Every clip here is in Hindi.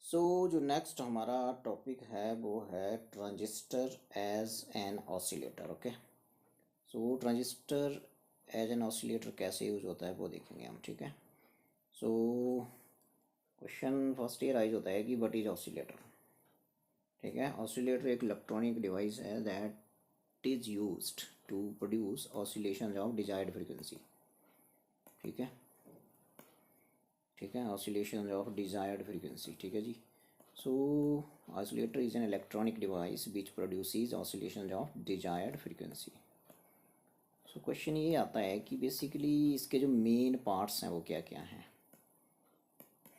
सो जो नेक्स्ट हमारा टॉपिक है वो है transistor as an oscillator. Okay, so transistor as an oscillator कैसे यूज होता है वो देखेंगे हम। ठीक है, सो क्वेश्चन फर्स्ट ये राइज होता है कि व्हाट इज ऑसिलेटर। ठीक है, ऑसिलेटर एक इलेक्ट्रॉनिक डिवाइस है that is used to produce oscillation of desired frequency. ठीक है, ठीक है, ऑसिलेशन ऑफ डिजायर्ड फ्रीक्वेंसी। ठीक है जी। So oscillator is an electronic device which produces oscillation of desired frequency. So question ये आता है कि बेसिकली इसके जो मेन पार्ट्स हैं वो क्या क्या हैं।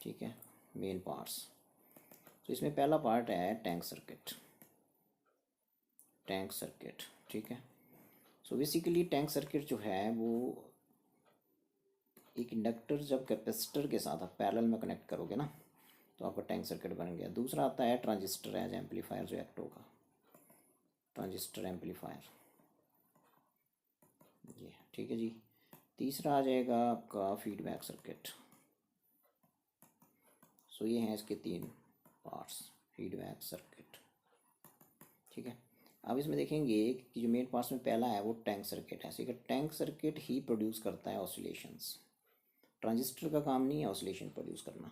ठीक है, मेन पार्ट्स। तो इसमें पहला पार्ट है टैंक सर्किट। टैंक सर्किट, ठीक है। सो बेसिकली टैंक सर्किट जो है वो एक इंडक्टर जब कैपेसिटर के साथ आप पैरेलल में कनेक्ट करोगे ना तो आपका टैंक सर्किट बन गया। दूसरा आता है ट्रांजिस्टर एज एम्पलीफायर जो एक्ट होगा, ट्रांजिस्टर एम्पलीफायर ये। ठीक है जी। तीसरा आ जाएगा आपका फीडबैक सर्किट। सो ये हैं इसके तीन पार्ट्स, फीडबैक सर्किट। ठीक है, अब इसमें देखेंगे कि जो मेन पार्ट्स में पहला है वो टैंक सर्किट है। ठीक है, टैंक सर्किट ही प्रोड्यूस करता है ऑसिलेशंस। ट्रांजिस्टर का काम नहीं है ऑसिलेशन प्रोड्यूस करना,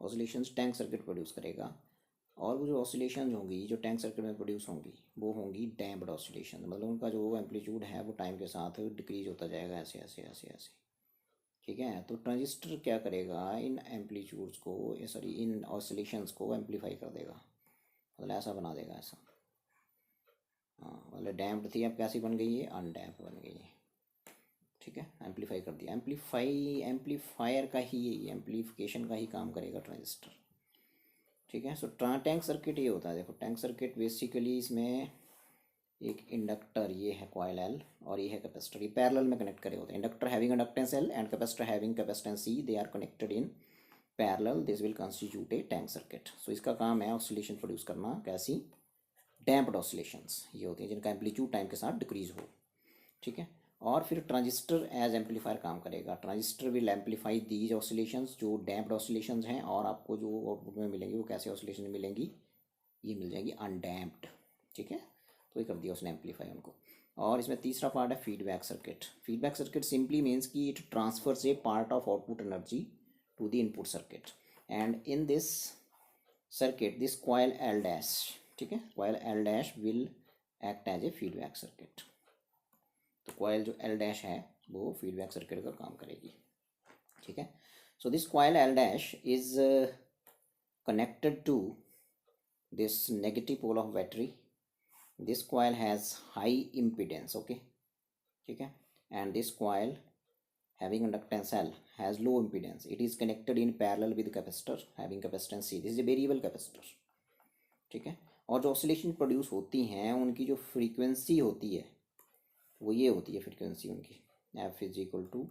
ऑसिलेशंस टैंक सर्किट प्रोड्यूस करेगा। और वो जो ऑसिलेशन होंगी जो टैंक सर्किट में प्रोड्यूस होंगी वो होंगी डैम्प्ड ऑसिलेशन, मतलब उनका जो एम्पलीट्यूड है वो टाइम के साथ डिक्रीज होता जाएगा ऐसे ऐसे ऐसे ऐसे। ठीक है, तो ट्रांजिस्टर क्या करेगा, इन एम्पलीट्यूड्स को सॉरी इन ऑसिलेशंस को एम्पलीफाई कर देगा, मतलब ऐसा बना देगा ऐसा। हाँ, मतलब डैम्प्ड थी अब कैसी बन गई है, अनडैम्प्ड बन गई है। ठीक है, एम्पलीफाई कर दिया। एम्पलीफायर का ही एम्पलीफिकेशन का ही काम करेगा ट्रांजिस्टर। ठीक है, सो टैंक सर्किट ये होता है। देखो टैंक सर्किट बेसिकली इसमें एक इंडक्टर ये है कॉइल एल और ये है कैपेसिटर, ये पैरेलल में कनेक्ट करे होते हैं। Inductor having inductance L and capacitor having capacitance C, they are connected in parallel, this will constitute a tank circuit. So इसका काम है ऑसिलेशन प्रोड्यूस करना। कैसी? डैम्प्ड ऑसिलेशंस ये होती हैं जिनका एम्पलीट्यूड टाइम के साथ डिक्रीज हो। ठीक है, और फिर ट्रांजिस्टर एज एम्पलीफायर काम करेगा। Transistor will amplify these oscillations जो डैम्प्ड ऑसिलेशंस हैं, और आपको जो आउटपुट में मिलेंगी वो कैसे ऑसिलेशन मिलेंगी, ये मिल जाएंगी अनडैम्प्ड। ठीक है, तो ये कर दिया उसने एम्पलीफाई उनको। और इसमें तीसरा पार्ट है feedback circuit. Feedback circuit simply means कि it transfers a part of output energy to the input circuit and in this circuit this coil L dash, ठीक है, coil L dash will act as a feedback circuit. तो कॉइल जो एल डैश है वो फीडबैक सर्किट का काम करेगी। ठीक है, so this coil L dash is connected to this negative pole of battery. This coil has high impedance, okay, ठीक है, and this coil having inductance L has low impedance. It is connected in parallel with capacitor having capacitance C. This is a variable capacitor. ठीक है, और जो ऑसिलेशन प्रोड्यूस होती हैं उनकी जो फ्रीक्वेंसी होती है वो ये होती है फ्रीक्वेंसी उनकी, F is equal to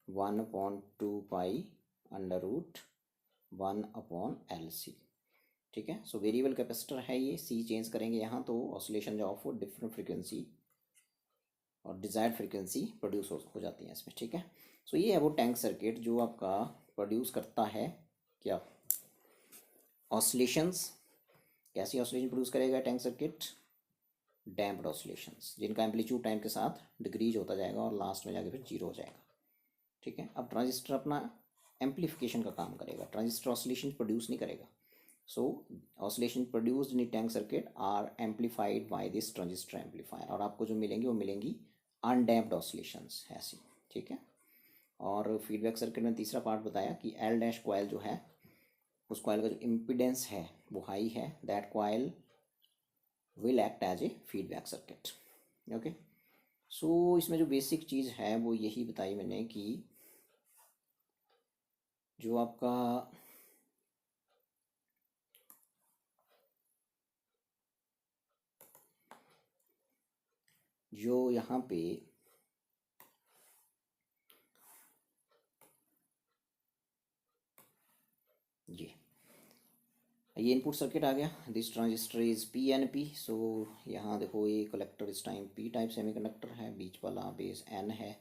1/2 pi under root 1/LC। ठीक है, सो वेरिएबल कैपेसिटर है ये, सी चेंज करेंगे यहाँ तो ऑसिलेशन जो ऑफ डिफरेंट फ्रीक्वेंसी और डिजायर्ड फ्रीक्वेंसी प्रोड्यूस हो जाती है इसमें। ठीक है, सो ये है वो टैंक सर्किट जो आपका प्रोड्यूस करता है क्या, ऑसिलेशंस। कैसी ऑसिलेशन प्रोड्यूस करेगा टैंक सर्किट? डैम्प्ड ऑसिलेशंस जिनका एम्पलीट्यूड टाइम के साथ डिक्रीज होता जाएगा और लास्ट में जाके फिर जीरो हो जाएगा। ठीक है, अब ट्रांजिस्टर अपना एम्पलीफिकेशन का काम करेगा, ट्रांजिस्टर ऑसिलेशन प्रोड्यूस नहीं करेगा। So oscillation produced in tank circuit are amplified by this transistor amplifier, और आपको जो मिलेंगी वो मिलेंगी अनडैम्प्ड ऑसिलेशंस ऐसी। ठीक है, और फीडबैक सर्किट में तीसरा पार्ट बताया कि एल डैश कॉइल जो है उस कॉइल का जो इम्पिडेंस है वो हाई है, that coil will act as a feedback circuit. Okay, so इसमें जो बेसिक चीज़ है वो यही बताई मैंने कि जो आपका जो यहाँ पे ये इनपुट सर्किट आ गया, this transistor is P N P. So यहाँ देखो ये कलेक्टर इस टाइम पी टाइप सेमीकंडक्टर है, बीच वाला बेस एन है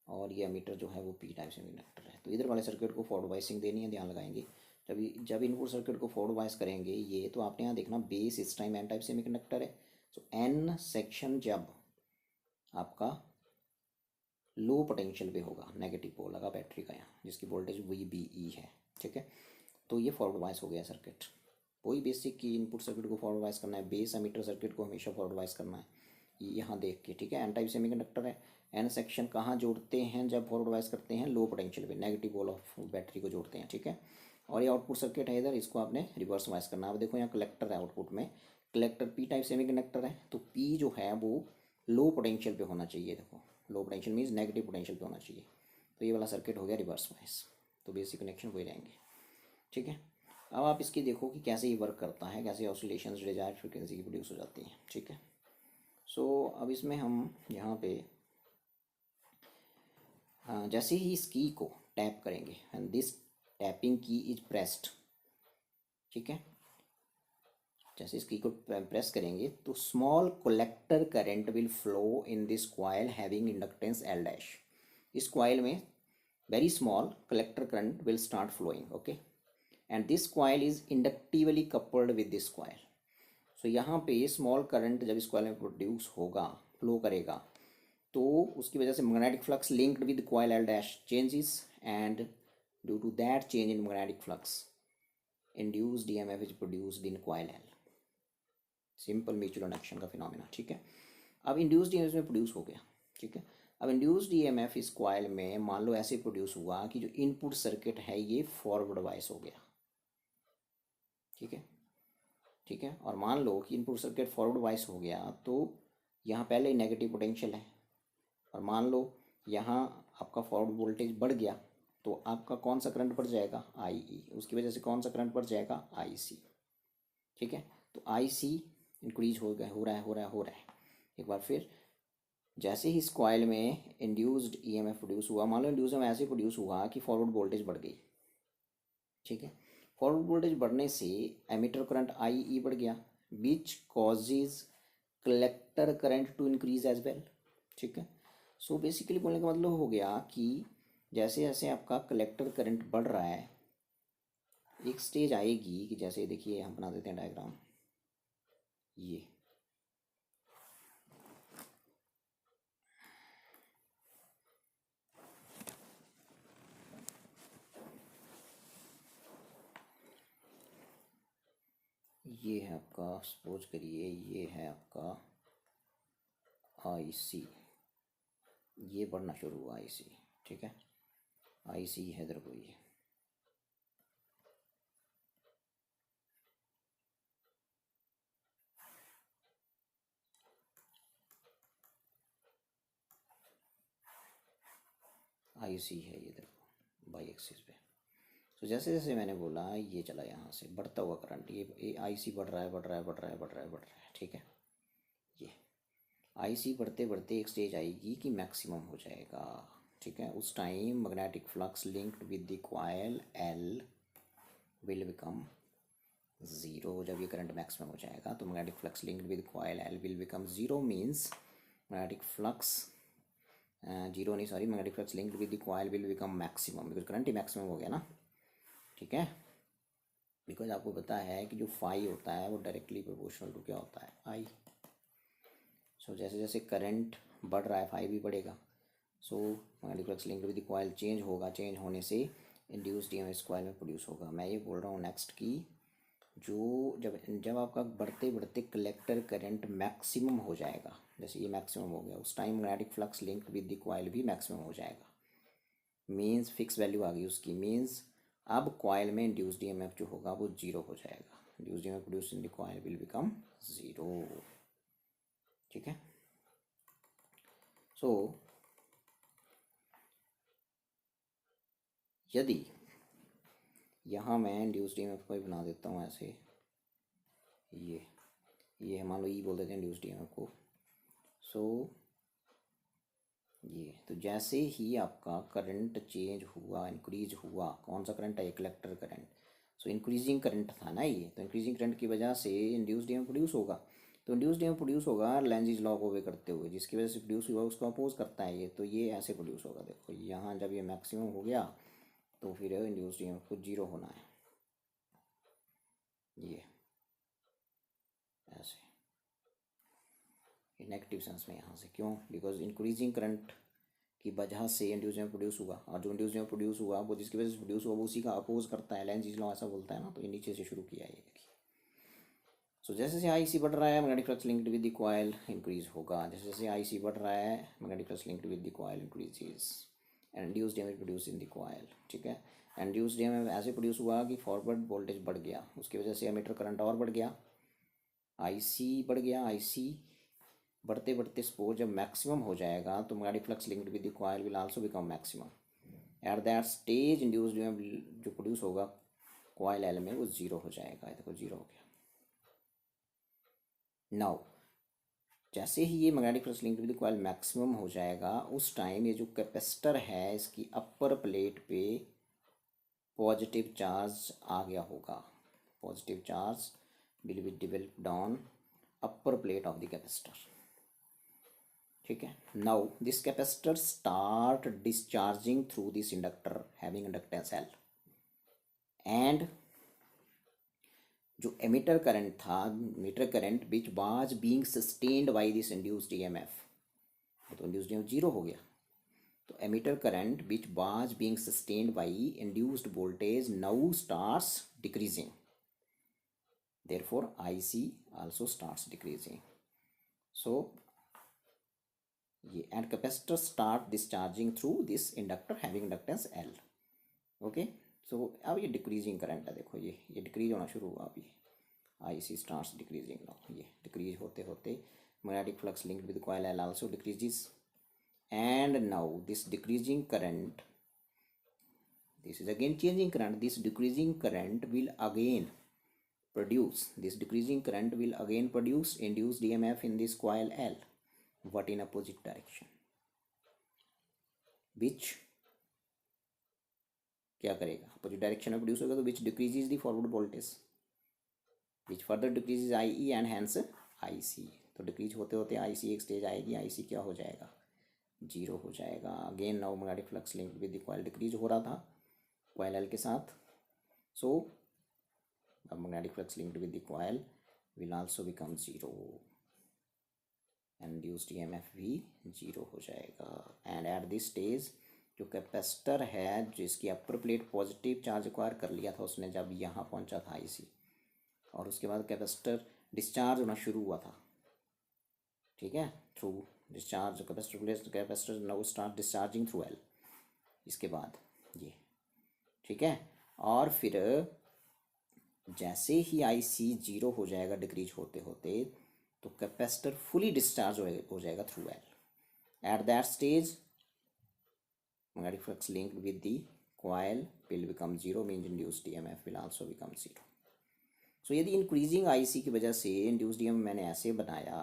और ये एमीटर जो है वो पी टाइप सेमीकंडक्टर है। तो इधर वाले सर्किट को फॉरवर्ड बाइसिंग देनी है, ध्यान लगाएंगे। जब इनपुट सर्किट को फॉरवर्ड बायस करेंगे ये, तो आपने यहाँ देखना बेस इस टाइम एन टाइप सेमीकंडक्टर है, तो एन सेक्शन जब आपका लो पोटेंशियल पे होगा, नेगेटिव पोल लगा बैटरी का यहाँ, जिसकी वोल्टेज VBE है, ठीक है। तो ये फॉरवर्ड बायस हो गया सर्किट। वही बेसिक की इनपुट सर्किट को फॉरवर्ड बायस करना है, बेस एमीटर सर्किट को हमेशा फॉरवर्ड बायस करना है, ये यहाँ देख के, ठीक है। एन टाइप सेमीकंडक्टर है, एन सेक्शन कहाँ जोड़ते हैं जब फॉरवर्ड बायस करते हैं, लो पोटेंशियल पे, नेगेटिव पोल ऑफ बैटरी को जोड़ते हैं, ठीक है। और ये आउटपुट सर्किट है इधर, इसको आपने रिवर्स बायस करना है। अब देखो यहाँ कलेक्टर है आउटपुट में, कलेक्टर पी टाइप सेमीकंडक्टर है, तो पी जो है वो लो पोटेंशियल पे होना चाहिए। देखो low potential means negative potential पे होना चाहिए, तो ये वाला सर्किट हो गया रिवर्स बायस। तो बेसिक कनेक्शन वही रहेंगे, ठीक है। अब आप इसकी देखो कि कैसे ये वर्क करता है, कैसे ऑसिलेशंस डिजायर्ड फ्रीक्वेंसी की प्रोड्यूस हो जाती हैं, ठीक है। सो अब इसमें हम यहाँ पे जैसे ही इस की को टैप करेंगे, and this tapping key is pressed, ठीक है, जैसे इस की को प्रेस करेंगे तो small collector current will flow in this coil having inductance L dash. इस कॉइल में very small collector current will start flowing, okay, and this coil is inductively coupled with this coil. So यहाँ पे स्मॉल करंट जब इस कॉइल में प्रोड्यूस होगा, फ्लो करेगा, तो उसकी वजह से magnetic flux linked with coil L dash changes, and due to that change in magnetic flux induced EMF is produced in coil L। Simple mutual induction का फिनोमेना, ठीक है। अब इंड्यूस्ड EMF में प्रोड्यूस हो गया, ठीक है। अब इंड्यूस्ड EMF इस कॉइल में मान लो ऐसे प्रोड्यूस हुआ कि जो इनपुट सर्किट है ये फॉरवर्ड बायस हो गया, ठीक है, ठीक है। और मान लो कि इनपुट सर्किट फॉरवर्ड बायस हो गया, तो यहाँ पहले ही नेगेटिव पोटेंशियल है, और मान लो यहाँ आपका फॉरवर्ड वोल्टेज बढ़ गया, तो आपका कौन सा करंट बढ़ जाएगा, IE, उसकी वजह से कौन सा करंट बढ़ जाएगा, IC, ठीक है। तो IC इंक्रीज हो गया, हो रहा है। एक बार फिर जैसे ही इस कॉइल में इंड्यूस्ड EMF प्रोड्यूस हुआ, मान लो इंड्यूस में ऐसे प्रोड्यूस हुआ कि फॉरवर्ड वोल्टेज बढ़ गई, ठीक है। फॉरवर्ड वोल्टेज बढ़ने से एमीटर करंट IE बढ़ गया, which causes collector current to increase as well, ठीक है। सो बेसिकली बोलने का मतलब हो गया कि जैसे जैसे आपका कलेक्टर करंट बढ़ रहा है, एक स्टेज आएगी कि जैसे देखिए हम बना देते हैं डायग्राम, ये है आपका, सपोज करिए ये है आपका IC, ये बढ़ना शुरू हुआ IC, ठीक है, IC है इधर को, ये IC है ये इधर को बाई एक्सिस पे। तो जैसे जैसे मैंने बोला ये चला यहाँ से बढ़ता हुआ करंट, ये IC बढ़ रहा है, ठीक है। ये IC बढ़ते बढ़ते एक स्टेज आएगी कि मैक्सिमम हो जाएगा, ठीक है। उस time magnetic flux linked with the coil L will become zero. जब ये करंट मैक्सिमम हो जाएगा तो magnetic flux linked with coil L will become zero, means magnetic flux zero नहीं, sorry, magnetic flux linked with the coil will become maximum, because current ही मैक्सिमम हो गया ना, ठीक है। बिकॉज आपको पता है कि जो फाई होता है वो डायरेक्टली प्रोपोर्शनल टू क्या होता है, आई। सो जैसे जैसे करंट बढ़ रहा है फाई भी बढ़ेगा। So magnetic flux linked with the coil change होगा, चेंज होने से इंड्यूस्ड EMF इस कॉइल में प्रोड्यूस होगा। मैं ये बोल रहा हूँ नेक्स्ट की, जो जब जब आपका बढ़ते बढ़ते कलेक्टर करंट मैक्सिमम हो जाएगा, जैसे ये मैक्सिमम हो गया, उस time magnetic flux linked with the coil भी मैक्सिमम हो जाएगा, मीन्स फिक्स वैल्यू आ गई उसकी, मीन्स अब कॉइल में इंड्यूस्ड EMF जो होगा वो जीरो हो जाएगा, induced EMF produce in the coil will become zero, ठीक है। सो यदि यहाँ मैं इंड्यूस्ड EMF को ही बना देता हूँ ऐसे, ये मान लो बोल देते हैं इंड्यूस्ड EMF को। सो ये तो जैसे ही आपका करंट चेंज हुआ, इंक्रीज हुआ, कौन सा करंट है, कलेक्टर करंट, सो इंक्रीजिंग करंट था ना ये, तो इंक्रीजिंग करंट की वजह से इंड्यूस्ड EMF प्रोड्यूस होगा। तो इंड्यूस्ड EMF प्रोड्यूस होगा लेंज़ लॉ को वे करते हुए, जिसकी वजह से प्रोड्यूस हुआ उसको अपोज करता है ये, तो ये ऐसे प्रोड्यूस होगा। देखो यहाँ जब ये मैक्सिमम हो गया तो फिर इंड्यूस्ड EMF को जीरो होना है, ये ऐसे नेगेटिव सेंस में यहाँ से, क्यों? बिकॉज इंक्रीजिंग करंट की वजह से इंड्यूस में प्रोड्यूस हुआ, और जो इंड्यूस में प्रोड्यूस हुआ वो जिसकी वजह से प्रोड्यूस हुआ वो उसी का अपोज करता है, लेंज़ लॉ ऐसा बोलता है ना। तो ये नीचे से शुरू किया है ये, देखिए। सो जैसे जैसे आई सी बढ़ रहा है magnetic flux linked with the coil increase होगा, जैसे जैसे आई सी बढ़ रहा है magnetic flux linked with the coil increases and induced EMF produce in the coil, ठीक है। इंड्यूस्ड ईएमएफ ऐसे प्रोड्यूस हुआ कि फॉरवर्ड वोल्टेज बढ़ गया, उसकी वजह से एमीटर करंट और बढ़ गया, आई सी बढ़ गया। आई सी बढ़ते बढ़ते सपोज जब मैक्सिमम हो जाएगा तो magnetic flux linked with the coil will also become maximum. Eight that stage induced EMF जो प्रोड्यूस होगा कॉइल एल में वो जीरो हो जाएगा। देखो जीरो हो गया। नाउ जैसे ही ये magnetic flux linked with coil maximum हो जाएगा उस टाइम ये जो कैपेसिटर है इसकी अपर प्लेट पे पॉजिटिव चार्ज आ गया होगा, positive charge will be developed on upper plate of the capacitor, ठीक है। Now this capacitor start discharging through this inductor having inductance L, and जो एमिटर करंट था, meter current which was being sustained by this induced EMF, तो इंड्यूस्ड ईएमएफ जीरो हो गया। तो emitter current which was being sustained by induced voltage now starts decreasing, therefore IC also starts decreasing. So ये and capacitor start discharging through this inductor having inductance L, okay. So अब ये डिक्रीजिंग करंट है, देखो ये डिक्रीज होना शुरू हुआ अभी, IC स्टार्ट्स डिक्रीजिंग नाउ, ये डिक्रीज होते होते magnetic flux linked with coil L also decreases, and now this decreasing current, this is again changing current, this decreasing current will again produce, this decreasing current will again produce induced EMF in this coil L, but in opposite direction, which क्या करेगा, अपोजिट डायरेक्शन में प्रोड्यूस होगा, तो which decreases the forward voltage, which further decreases IE and hence IC। तो डिक्रीज होते होते IC एक स्टेज आएगी, IC क्या हो जाएगा, जीरो हो जाएगा। Again now magnetic flux linked with the coil decrease हो रहा था कॉइल एल के साथ, सो अब magnetic flux linked with the coil will also become zero, induced EMF भी जीरो हो जाएगा। एंड एट दिस स्टेज जो कैपेसिटर है जिसकी अपर प्लेट पॉजिटिव चार्ज एक्वायर कर लिया था उसने जब यहाँ पहुँचा था IC, और उसके बाद कैपेसिटर डिस्चार्ज होना शुरू हुआ था, ठीक है, through discharge capacitor now start discharging through L, इसके बाद ये, ठीक है। और फिर जैसे ही IC जीरो हो जाएगा डिक्रीज होते होते तो कैपेसिटर फुली डिस्चार्ज हो जाएगा through L। At that stage magnetic flux linked with the coil will become zero, means induced EMF will also become zero. So यदि इंक्रीजिंग IC की वजह से इंड्यूस्ड EMF मैंने ऐसे बनाया,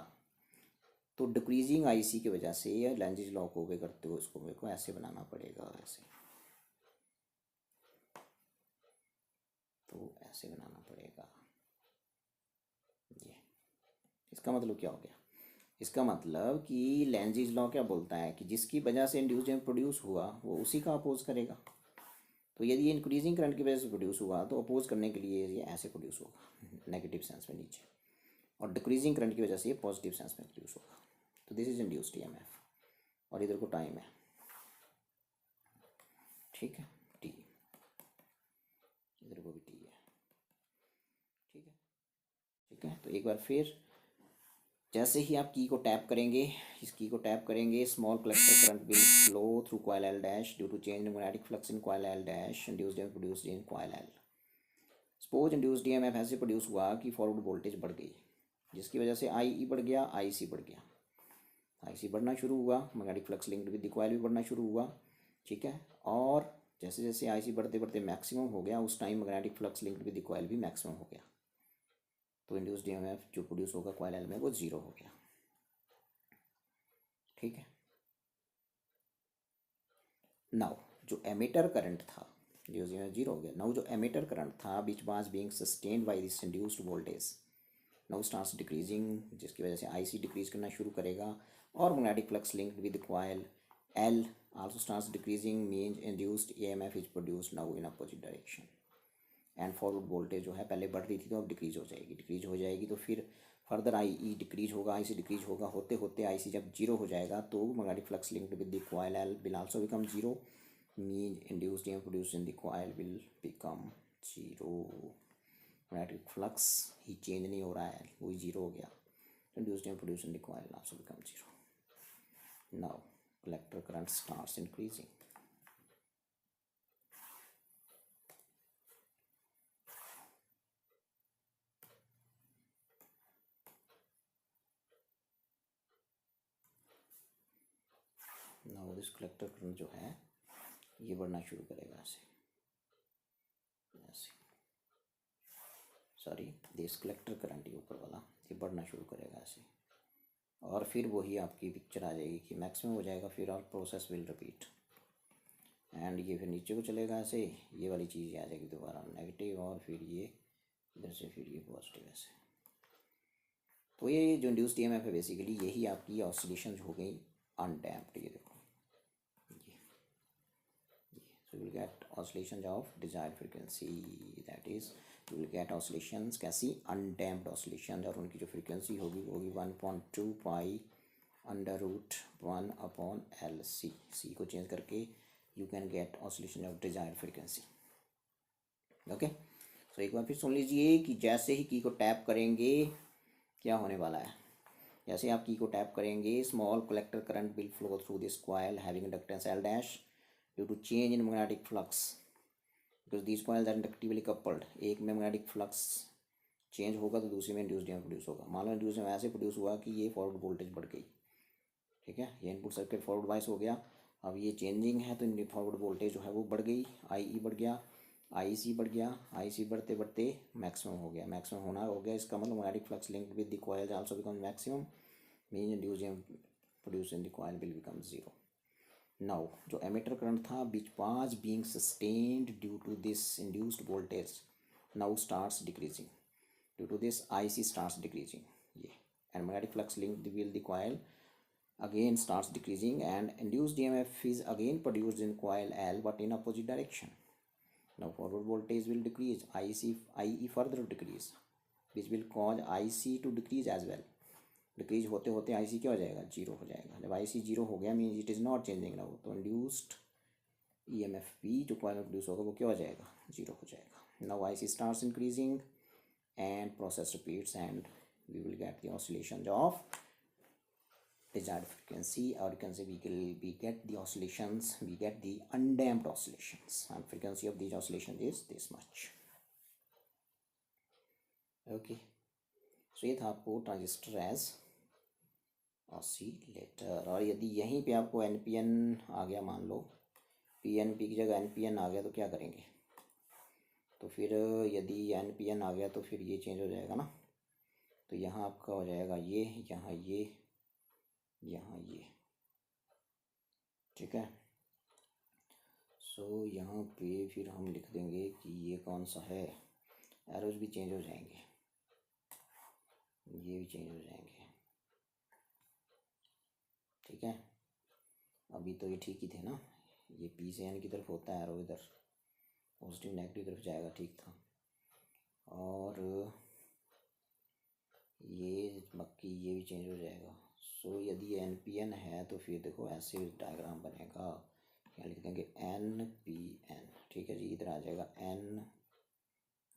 तो डिक्रीजिंग IC की वजह से या लेंज़ लॉ को ओबे करते हुए उसको मेरे को ऐसे बनाना पड़ेगा, ऐसे, तो ऐसे बनाना पड़ेगा। ये इसका मतलब क्या हो गया, इसका मतलब कि लेंज़ लॉ क्या बोलता है कि जिसकी वजह से इंड्यूस्ड EMF प्रोड्यूस हुआ वो उसी का अपोज करेगा। तो यदि ये इंक्रीजिंग करंट की वजह से प्रोड्यूस हुआ तो अपोज करने के लिए ये ऐसे प्रोड्यूस होगा नेगेटिव सेंस में नीचे, और डिक्रीजिंग करंट की वजह से ये पॉजिटिव सेंस में प्रोड्यूस होगा। तो दिस इज इंड्यूस्ड EMF, और इधर को टाइम है, ठीक है, T, इधर को भी T है, ठीक है, ठीक है। तो एक बार फिर जैसे ही आप की को टैप करेंगे, इस की को टैप करेंगे, small collector current will flow through coil L dash due to change in magnetic flux in coil L dash, induced EMF produced in coil L। Suppose induced EMF ऐसे प्रोड्यूस हुआ कि फॉरवर्ड वोल्टेज बढ़ गई, जिसकी वजह से IE बढ़ गया, IC बढ़ गया, IC बढ़ना शुरू हुआ, magnetic flux linked with the coil भी बढ़ना शुरू हुआ, ठीक है। और जैसे जैसे IC बढ़ते बढ़ते मैक्सिमम हो गया उस time magnetic flux linked with the coil भी मैक्सिमम हो गया, तो इंड्यूस्ड EMF जो प्रोड्यूस होगा कॉइल L में वो जीरो हो गया, ठीक है। नाउ जो एमिटर करंट था जो जीरो हो गया, नाउ जो एमिटर करंट था which was being sustained by this induced voltage now starts decreasing, जिसकी वजह से IC डिक्रीज करना शुरू करेगा, और magnetic flux linked with coil L also starts decreasing, means induced EMF is produced now in opposite direction, and forward voltage जो है पहले बढ़ रही थी तो अब डिक्रीज हो जाएगी तो फिर फर्दर आई ई डिक्रीज होगा, आई सी डिक्रीज होगा, होते होते आई सी जब जीरो हो जाएगा तो magnetic flux linked with the coil L will also become zero, mean induced EMF produced in the coil will become zero. Magnetic flux he change नहीं हो रहा है, वही जीरो हो गया, induced EMF produced in the coil also become zero. Now collector current starts increasing. Now this collector current जो है ये बढ़ना शुरू करेगा ऐसे, सॉरी दिस कलेक्टर करंट ये ऊपर वाला ये बढ़ना शुरू करेगा ऐसे, और फिर वही आपकी पिक्चर आ जाएगी कि मैक्सिमम हो जाएगा, फिर और प्रोसेस विल रिपीट एंड ये फिर नीचे को चलेगा ऐसे, ये वाली चीज़ आ जाएगी दोबारा नेगेटिव, और फिर ये इधर से फिर ये पॉजिटिव ऐसे। तो ये जो इंड्यूस्ड ईएमएफ है बेसिकली यही आपकी ऑसिलेशंस हो गई अनडैम्प्ड। ये देखो so you will get oscillations of desired frequency, that is you will get oscillations कैसी undamped oscillations, और उनकी जो frequency होगी वो होगी 1.2 pi under root 1 upon L C, C को चेंज करके you can get oscillation of desired frequency। Okay so एक बार फिर सुन लीजिए कि जैसे ही की को टैप करेंगे क्या होने वाला है। जैसे आप की को टैप करेंगे small collector current will flow through this coil having inductance L dash due to change in magnetic flux because these coils are inductively coupled. एक में मैग्नेटिक फ्लक्स चेंज होगा तो दूसरे में इंड्यूस्ड ईएमएफ प्रोड्यूस होगा। मान लो इंड्यूस्ड ईएमएफ ऐसे प्रोड्यूस हुआ कि ये फॉरवर्ड वोल्टेज बढ़ गई, ठीक है, ये इनपुट सर्किट फॉरवर्ड बायस हो गया, अब ये चेंजिंग है तो फॉरवर्ड वोल्टेज जो है वो बढ़ गई, आई ई बढ़ गया, आई सी बढ़ गया, आई सी बढ़ते बढ़ते मैक्सिमम हो गया, मैक्सिमम होना हो गया इसका मतलब magnetic flux linked with the coil also become maximum, mean induced EMF produce in the coil will become zero. Now जो एमिटर करंट था which was being sustained due to this induced voltage now starts decreasing, due to this IC starts decreasing, ये and magnetic flux linked with the coil again starts decreasing and induced EMF is again produced in coil L but in opposite direction. Now forward voltage will decrease, IE further decrease which will cause IC to decrease as well। Decrease होते होते आई सी क्या हो जाएगा, जीरो हो जाएगा। जब आई सी जीरो हो गया means it is not changing now, तो इंड्यूस्ड ई एम एफ पी जो कॉइल में प्रोड्यूस होगा वो क्या हो जाएगा, जीरो हो जाएगा। Now I C starts increasing and process repeats and we will get the oscillation of desired frequency, or you can say we get the oscillations, we get the undamped oscillations and frequency of these oscillations is this much। okay so ये था आपको ट्रांजिस्टर एज ऑसिलेटर। और यदि यहीं पे आपको एन पी एन आ गया, मान लो पी एन पी की जगह एन पी एन आ गया तो क्या करेंगे, तो फिर यदि एन पी एन आ गया तो फिर ये चेंज हो जाएगा ना, तो यहाँ आपका हो जाएगा ये, यहाँ ये, यहाँ ये, ठीक है। सो यहाँ पे फिर हम लिख देंगे कि ये कौन सा है, एरोज भी चेंज हो जाएंगे, ये भी चेंज हो जाएंगे, ठीक है। अभी तो ये ठीक ही थे ना, ये पी से एन की तरफ होता है एरो, इधर पॉजिटिव नेगेटिव तरफ जाएगा, ठीक था। और ये बाकी ये भी चेंज हो जाएगा। सो यदि एन पी एन है तो फिर देखो ऐसे डायग्राम बनेगा, क्या लिख देंगे एन पी एन, ठीक है जी। इधर आ जाएगा एन,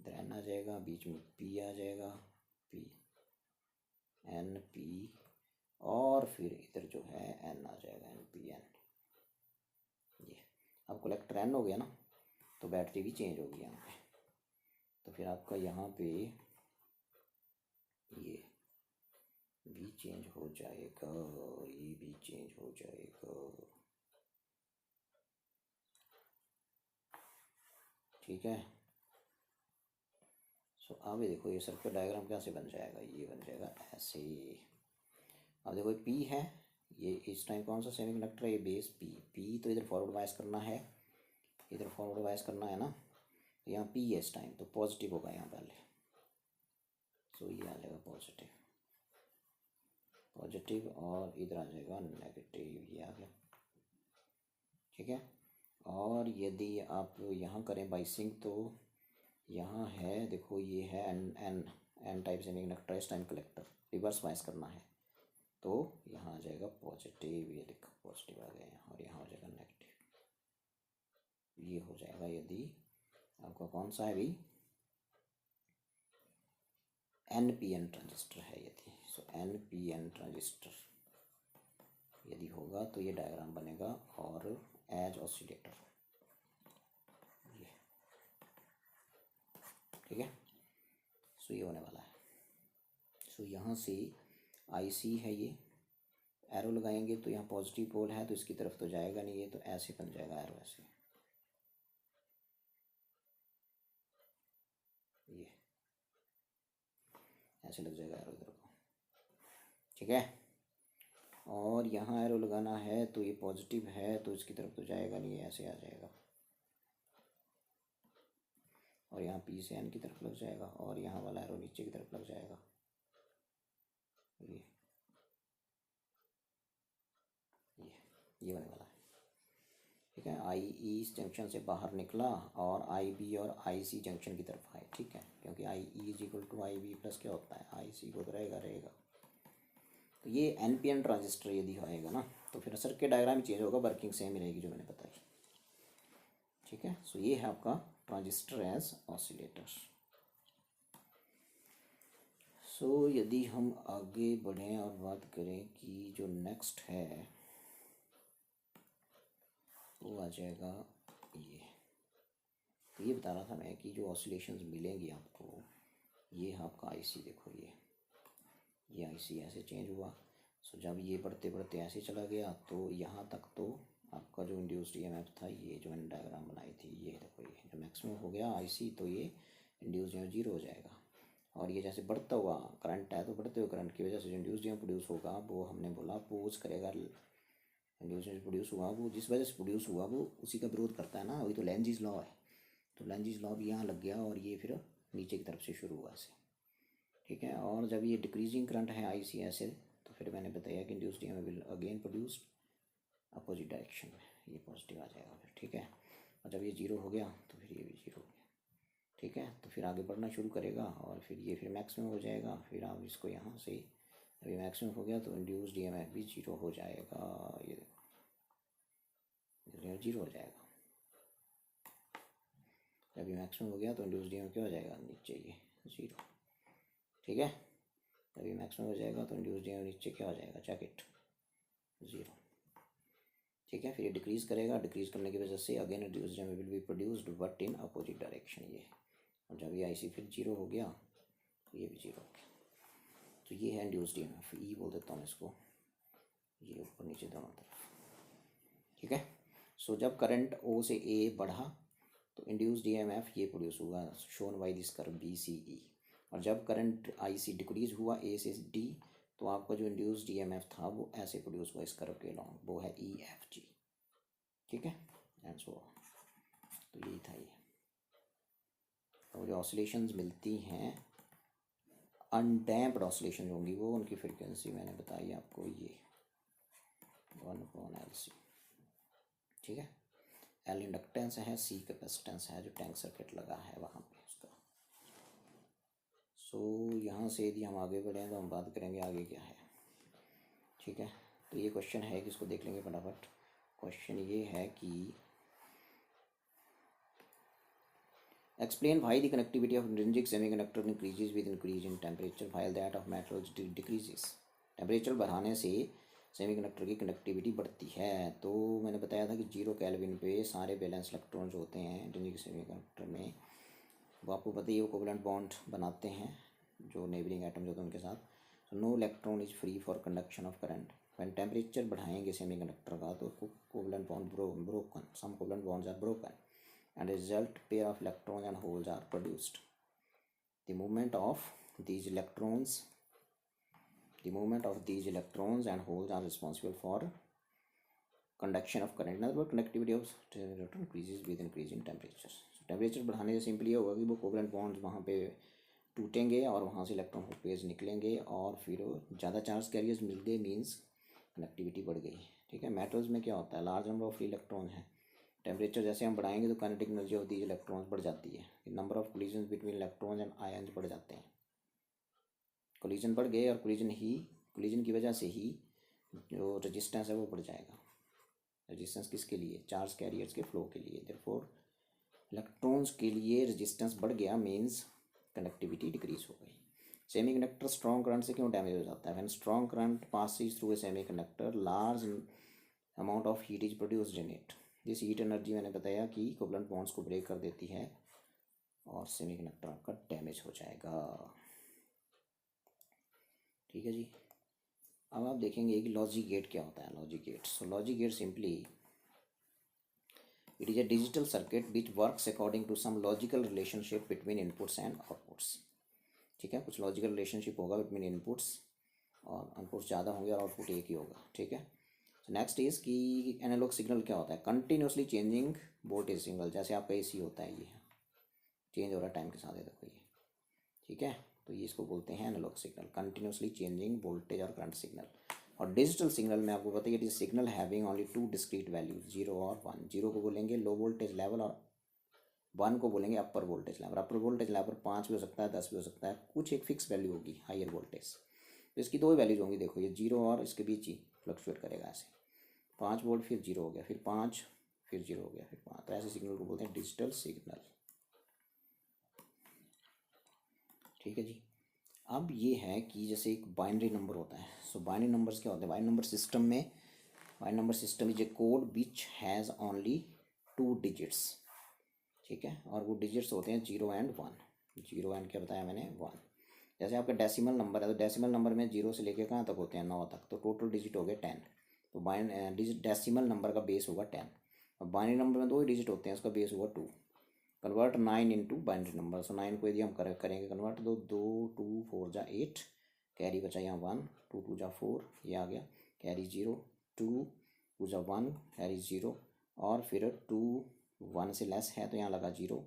इधर एन आ जाएगा, बीच में पी आ जाएगा, पी एन पी, और फिर इधर जो है एन आ जाएगा, एन पी एन। ये अब कलेक्टर एन हो गया ना, तो बैटरी भी चेंज होगी यहाँ पे, तो फिर आपका यहाँ पे ये भी चेंज हो जाएगा, ये भी चेंज हो जाएगा, ठीक है। सो अब देखो ये सर्किट डायग्राम कैसे बन जाएगा, ये बन जाएगा ऐसे। अब देखो पी है, ये इस टाइम कौन सा सेमीकंडक्टर है, ये बेस पी, पी तो इधर फॉरवर्ड बायस करना है, इधर फॉरवर्ड बायस करना है ना, तो यहाँ पी है इस टाइम, तो पॉजिटिव होगा यहाँ पहले, सो ये आ जाएगा पॉजिटिव, पॉजिटिव, और इधर आ जाएगा नेगेटिव, ये आ गया, ठीक है। और यदि आप यहाँ करें बाइसिंग तो यहाँ है देखो, ये है N N N type semiconductor, इस टाइम कलेक्टर, रिवर्स बायस करना है तो यहाँ आ जाएगा पॉजिटिव, ये देखो पॉजिटिव आ गया, और यहाँ हो जाएगा नेगेटिव, ये हो जाएगा यदि आपका कौन सा है भाई, NPN ट्रांजिस्टर है यदि। सो NPN ट्रांजिस्टर यदि होगा तो ये डायग्राम बनेगा, और एज ऑसिलेटर ये, ठीक है। सो ये होने वाला है। सो यहाँ से IC है, ये एरो लगाएंगे तो यहाँ पॉजिटिव पोल है तो इसकी तरफ तो जाएगा नहीं, ये तो ऐसे बन जाएगा एरो, ऐसे ये ऐसे लग जाएगा एरो इधर को, ठीक है। और यहाँ एरो लगाना है तो ये पॉजिटिव है तो इसकी तरफ तो जाएगा नहीं, ऐसे आ जाएगा, और यहाँ P से N की तरफ लग जाएगा, और यहाँ वाला एरो नीचे की तरफ लग जाएगा, ये होने वाला है, ठीक है। IE इस जंक्शन से बाहर निकला और IB और IC जंक्शन की तरफ आए, ठीक है, क्योंकि IE is equal to IB plus क्या होता है IC को, तो रहेगा। तो ये NPN ट्रांजिस्टर यदि आएगा ना तो फिर सर्किट डायग्राम चेंज होगा, वर्किंग सेम ही रहेगी जो मैंने बताई, ठीक है। सो ये है आपका ट्रांजिस्टर एज ऑसिलेटर। सो यदि हम आगे बढ़ें और बात करें कि जो नेक्स्ट है वो आ जाएगा ये, तो ये बता रहा था मैं कि जो ऑसिलेशंस मिलेंगी आपको, ये आपका IC देखो, ये IC ऐसे चेंज हुआ। सो जब ये बढ़ते बढ़ते ऐसे चला गया तो यहाँ तक तो आपका जो इंड्यूस्ड EMF था, ये जो मैंने डायग्राम बनाई थी, ये देखो, ये जो मैक्सिमम हो गया IC तो ये इंड्यूस्ड EMF 0 हो जाएगा। और ये जैसे बढ़ता हुआ करंट है तो बढ़ते हुए करंट की वजह से जो इंड्यूस्ड EMF प्रोड्यूस होगा वो हमने बोला पोज करेगा, इंड्यूस्ड EMF प्रोड्यूस हुआ वो जिस वजह से प्रोड्यूस हुआ वो उसी का विरोध करता है ना, वही तो लेंजीज लॉ है। तो लेंजीज लॉ भी यहाँ लग गया और ये फिर नीचे की तरफ से शुरू हुआ ऐसे, ठीक है। और जब ये डिक्रीजिंग करंट है IC ऐसे, तो फिर मैंने बताया कि induced EMF will again produced opposite direction में, ये पॉजिटिव आ जाएगा फिर, ठीक है। और जब ये 0 हो गया तो फिर ये भी 0 हो गया, ठीक है। तो फिर आगे बढ़ना शुरू करेगा और फिर ये फिर मैक्सिमम हो जाएगा, फिर आप इसको यहाँ से जब ये मैक्सिमम हो गया तो इंड्यूस्ड EMF भी 0 हो जाएगा, ये देखो 0 हो जाएगा। जब ये मैक्सिमम हो गया तो इंड्यूस्ड EMF क्या हो जाएगा, नीचे ये 0, ठीक है। जब ये मैक्सिमम हो जाएगा तो इंड्यूस्ड EMF नीचे क्या हो जाएगा, जैकेट 0, ठीक है। फिर ये डिक्रीज़ करेगा, डिक्रीज़ करने की वजह से again induced EMF will be produced but in opposite direction, ये। और जब ये IC फिर 0 हो गया तो ये भी 0 हो गया। तो ये है इंड्यूस्ड EMF, E बोल देता हूँ इसको, ये ऊपर नीचे दोनों तरफ, ठीक है। सो जब करंट O से A बढ़ा तो इंड्यूस्ड EMF ये प्रोड्यूस हुआ, shown by this curve BCE। और जब करंट IC डिक्रीज हुआ A से D तो आपका जो इंड्यूस्ड EMF था वो ऐसे प्रोड्यूस हुआ इस कर्व के लॉन्ग, वो है EFG, ठीक है, एंड सो ऑन। तो यही था ये। तो जो ऑसिलेशंस मिलती हैं अनडैम्प्ड ऑसिलेशन होंगी वो, उनकी फ्रीक्वेंसी मैंने बताई आपको, ये 1/LC, ठीक है। L इंडक्टेंस है, C कैपेसिटेंस है जो टैंक सर्किट लगा है वहाँ पे उसका। सो यहाँ से यदि हम आगे बढ़ें तो हम बात करेंगे आगे क्या है, ठीक है। तो ये क्वेश्चन है कि इसको देख लेंगे फटाफट। क्वेश्चन ये है कि explain why the connectivity of intrinsic semiconductor increases with increase in temperature while that of metals decreases। Temperature बढ़ाने से सेमीकंडक्टर की कंडक्टिविटी बढ़ती है। तो मैंने बताया था कि 0 केल्विन पे सारे बैलेंस इलेक्ट्रॉन्स होते हैं इंट्रिंसिक सेमीकंडक्टर में, वो आपको पता ही वो कोवलेंट बॉन्ड बनाते हैं जो नेबरिंग एटम्स होते हैं उनके साथ। तो no electron is free for conduction of current. When temperature बढ़ाएंगे सेमीकंडक्टर का तो covalent bond broken, some covalent bonds are broken and result pair of electrons and holes are produced. The movement of these electrons and holes are responsible for conduction of current। In other words, conductivity of semiconductor increases with increasing temperature। So temperature बढ़ाने से सिंपली ये होगा कि वो कोवलेंट बॉन्ड्स वहाँ पे टूटेंगे और वहाँ से इलेक्ट्रॉन होल पेयर्स निकलेंगे और फिर ज़्यादा चार्ज कैरियर्स मिल गए मीन्स कनेक्टिविटी बढ़ गई, ठीक है। मेटल्स में क्या होता है, large number of free electron है, टेम्परेचर जैसे हम बढ़ाएंगे तो kinetic energy of these electrons बढ़ जाती है, number of collision between electrons and ions बढ़ जाते हैं, कोलिजन बढ़ गए और कोलिजन की वजह से ही जो रेजिस्टेंस है वो बढ़ जाएगा। रेजिस्टेंस किसके लिए? चार्ज कैरियर्स के फ्लो के लिए। देयरफॉर इलेक्ट्रॉन्स के लिए रेजिस्टेंस बढ़ गया, मीन्स कंडक्टिविटी डिक्रीज हो गई। सेमीकंडक्टर स्ट्रॉन्ग करंट से क्यों डैमेज हो जाता है? When strong current passes through a semiconductor large amount of heat is produced in it. This heat energy मैंने बताया कि कोवलेंट बॉन्ड्स को ब्रेक कर देती है और सेमीकंडक्टर आपका डैमेज हो जाएगा। ठीक है जी। अब आप देखेंगे कि लॉजिक गेट क्या होता है। Logic gate, so logic gate simply it is a digital circuit which works according to some logical relationship between inputs and outputs। ठीक है, कुछ लॉजिकल रिलेशनशिप होगा बिटवीन इनपुट्स और इनपुट्स ज़्यादा होंगे और आउटपुट एक ही होगा। ठीक है, नेक्स्ट इज कि एनालॉग सिग्नल क्या होता है? कंटिन्यूसली चेंजिंग वोल्टेज सिग्नल, जैसे आपका एसी होता है, ये चेंज हो रहा है टाइम के साथ, ये देखो ये। ठीक है, तो ये इसको बोलते हैं analogue signal, continuously changing voltage और करंट सिग्नल। और डिजिटल सिग्नल में आपको बताइए, it is signal having only two discrete values, 0 और 1। 0 को बोलेंगे लो वोल्टेज लेवल और 1 को बोलेंगे अपर वोल्टेज लेवल। अपर वोल्टेज लेवल 5 भी हो सकता है, 10 भी हो सकता है, कुछ एक फिक्स वैल्यू होगी हायर वोल्टेज। तो इसकी दो ही वैल्यूज होंगी, देखो ये 0 और इसके बीच ही फ्लक्चुएट करेगा ऐसे। 5 वोल्ट फिर 0 हो गया, फिर 5 फिर 0 हो गया, फिर 5। तो ऐसे सिग्नल को बोलते हैं डिजिटल सिग्नल। ठीक है जी। अब ये है कि जैसे एक बाइनरी नंबर होता है। सो बाइनरी नंबर्स क्या होते हैं? बाइनरी नंबर सिस्टम में, binary number system is a code which has only 2 digits. ठीक है, और वो डिजिट्स होते हैं 0 एंड 1। 0 एंड क्या बताया मैंने? 1। जैसे आपका डेसिमल नंबर है तो डेसिमल नंबर में 0 से लेके कहाँ तक होते हैं? 9 तक, तो टोटल डिजिट हो गए 10। तो डिजिट डेसिमल नंबर का बेस होगा 10। और बाइनरी नंबर में 2 ही डिजिट होते हैं, उसका बेस होगा 2। Convert 9 into binary number. So 9 को यदि हम करेंगे कन्वर्ट, तो 2 2 4 जा 8, कैरी बचा यहाँ 1, 2 2 जा 4, ये आ गया, कैरी 0, 2 2 जा 1, कैरी 0, और फिर 2 1 से लेस है तो यहाँ लगा 0,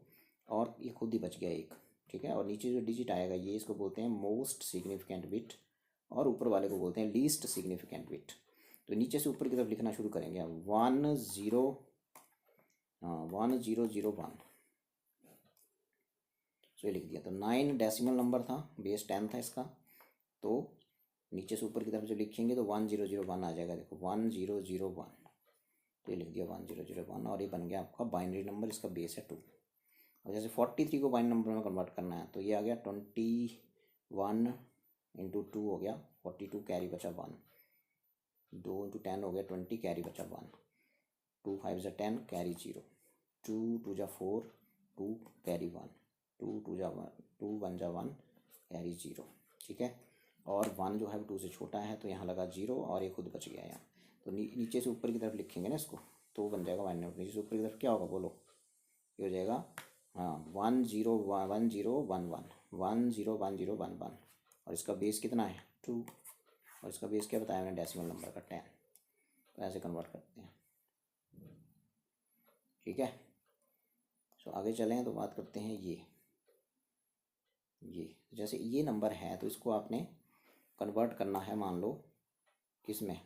और ये खुद ही बच गया 1। ठीक है, और नीचे जो डिजिट आएगा ये इसको बोलते हैं मोस्ट सिग्निफिकेंट बिट, और ऊपर वाले को बोलते हैं लीस्ट सिग्निफिकेंट बिट। तो नीचे से ऊपर की तरफ लिखना शुरू करेंगे हम, 1 0 1 0 0 1। तो ये लिख दिया। तो 9 डेसिमल नंबर था, बेस 10 था इसका, तो नीचे से ऊपर की तरफ जो लिखेंगे तो 1 0 0 1 आ जाएगा। देखो 1 0 0 1, तो ये लिख दिया 1 0 0 1, और ये बन गया आपका बाइनरी नंबर, इसका बेस है 2। और जैसे 43 को बाइनरी नंबर में कन्वर्ट करना है तो ये आ गया 21 इंटू 2 हो गया 42, कैरी बचा 1, 2 इंटू 10 हो गया 20, कैरी बचा 1, 2 5 जा 10, कैरी 0, 2 2 जा 4, 2 कैरी 1, 2 2 जा 1, 2 1 जा 1, कैरी 0। ठीक है, और 1 जो है वो 2 से छोटा है तो यहाँ लगा 0, और ये खुद बच गया यहाँ। तो नीचे से ऊपर की तरफ लिखेंगे ना इसको, तो बन जाएगा 1 नोट। नीचे से ऊपर की तरफ क्या होगा बोलो? ये हो जाएगा 1 0 1 0 1 1 1 0 1 0 1 1, और इसका बेस कितना है? 2, और इसका बेस क्या बताया मैंने? डेसिमल नंबर का 10। तो ऐसे कन्वर्ट करते हैं। ठीक है, सो आगे चलें तो बात करते हैं ये जैसे ये नंबर है तो इसको आपने कन्वर्ट करना है, मान लो किस में?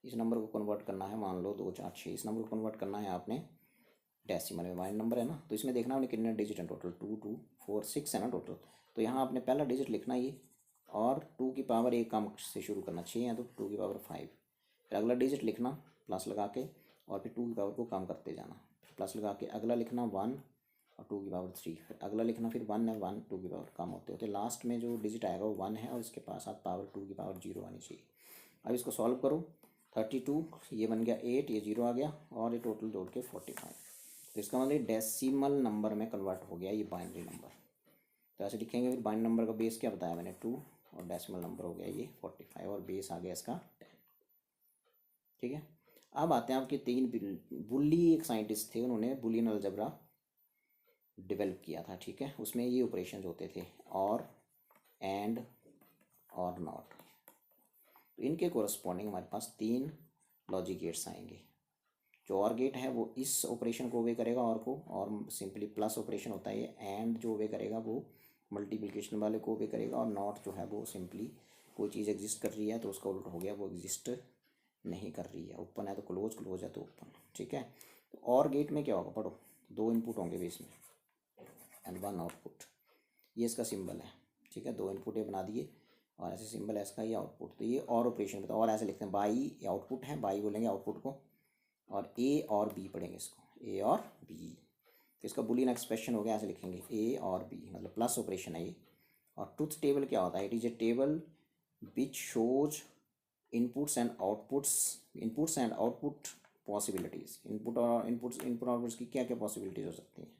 इस नंबर को कन्वर्ट करना है, मान लो 2 4 6, इस नंबर को कन्वर्ट करना है आपने डेसिमल में। बाइनरी नंबर है ना, तो इसमें देखना आपने कितने डिजिट हैं टोटल, 2 2 4 6 है ना टोटल। तो यहाँ आपने पहला डिजिट लिखना ये, और 2 की पावर 1 काम से शुरू करना, 6 है तो 2 की पावर 5। फिर अगला डिजिट लिखना प्लस लगा के, और फिर 2 की पावर को कम करते जाना, फिर प्लस लगा के अगला लिखना 1 और 2 की पावर 3, फिर अगला लिखना फिर 1 है 1 2 की पावर कम होते होते लास्ट में जो डिजिट आएगा वो 1 है, और इसके पास आप पावर 2 की पावर 0 आनी चाहिए। अब इसको सॉल्व करो, 32 ये बन गया 8, ये 0 आ गया, और ये टोटल जोड़ के 45। तो इसका मतलब डेसिमल नंबर में कन्वर्ट हो गया ये बाइनरी नंबर। तो ऐसे लिखेंगे। फिर बाइनरी नंबर का बेस क्या बताया मैंने? 2, और डेसिमल नंबर हो गया ये 45, और बेस आ गया इसका 10। ठीक है, अब आते हैं आपके 3 बुली, एक साइंटिस्ट थे, उन्होंने बुलियन अलजेब्रा डेवलप किया था। ठीक है, उसमें ये ऑपरेशंस होते थे, और एंड और नॉट। तो इनके कोरस्पॉन्डिंग हमारे पास 3 लॉजिक गेट्स आएंगे। जो और गेट है वो इस ऑपरेशन को ओबे करेगा और को, और सिंपली प्लस ऑपरेशन होता है ये, एंड जो ओबे करेगा वो मल्टीप्लिकेशन वाले को ओबे करेगा, और नॉट जो है वो सिंपली कोई चीज़ एग्जिस्ट कर रही है तो उसका उल्टा हो गया, वो एग्जिस्ट नहीं कर रही है। ओपन है तो क्लोज, क्लोज है तो ओपन। ठीक है, तो और गेट में क्या होगा, पढ़ो, दो इनपुट होंगे बेस में एंड वन आउटपुट, ये इसका सिंबल है, ठीक है। दो इनपुट ये बना दिए और ऐसे सिंबल है इसका, ये आउटपुट, तो ये और ऑपरेशन बताओ, और ऐसे लिखते हैं बाई आउटपुट है, बाई बोलेंगे आउटपुट को, और ए और बी पढ़ेंगे इसको, ए और बी, तो इसका बुलियन एक्सप्रेशन हो गया, ऐसे लिखेंगे ए और बी, मतलब प्लस ऑपरेशन है ये। और ट्रुथ टेबल क्या होता है, it is a table which shows inputs and output possibilities, input और आउटपुट्स की क्या क्या पॉसिबिलिटीज़ हो सकती हैं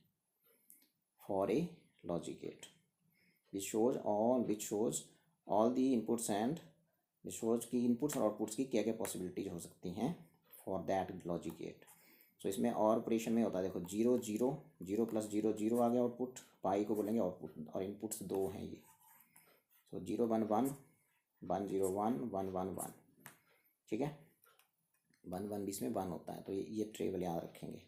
for a logic gate, which shows all the inputs and which shows की इनपुट्स और आउटपुट्स की क्या क्या पॉसिबिलिटीज हो सकती हैं for that logic gate. So इसमें और ऑपरेशन में होता है, देखो 0 0 0 प्लस 0 0 आ गया आउटपुट, पाई को बोलेंगे आउटपुट, और इनपुट्स दो हैं ये, सो 0 1 1 1 0 1 1 1 1, ठीक है, 1 1 बीच में 1 होता है, तो ये टेबल याद रखेंगे।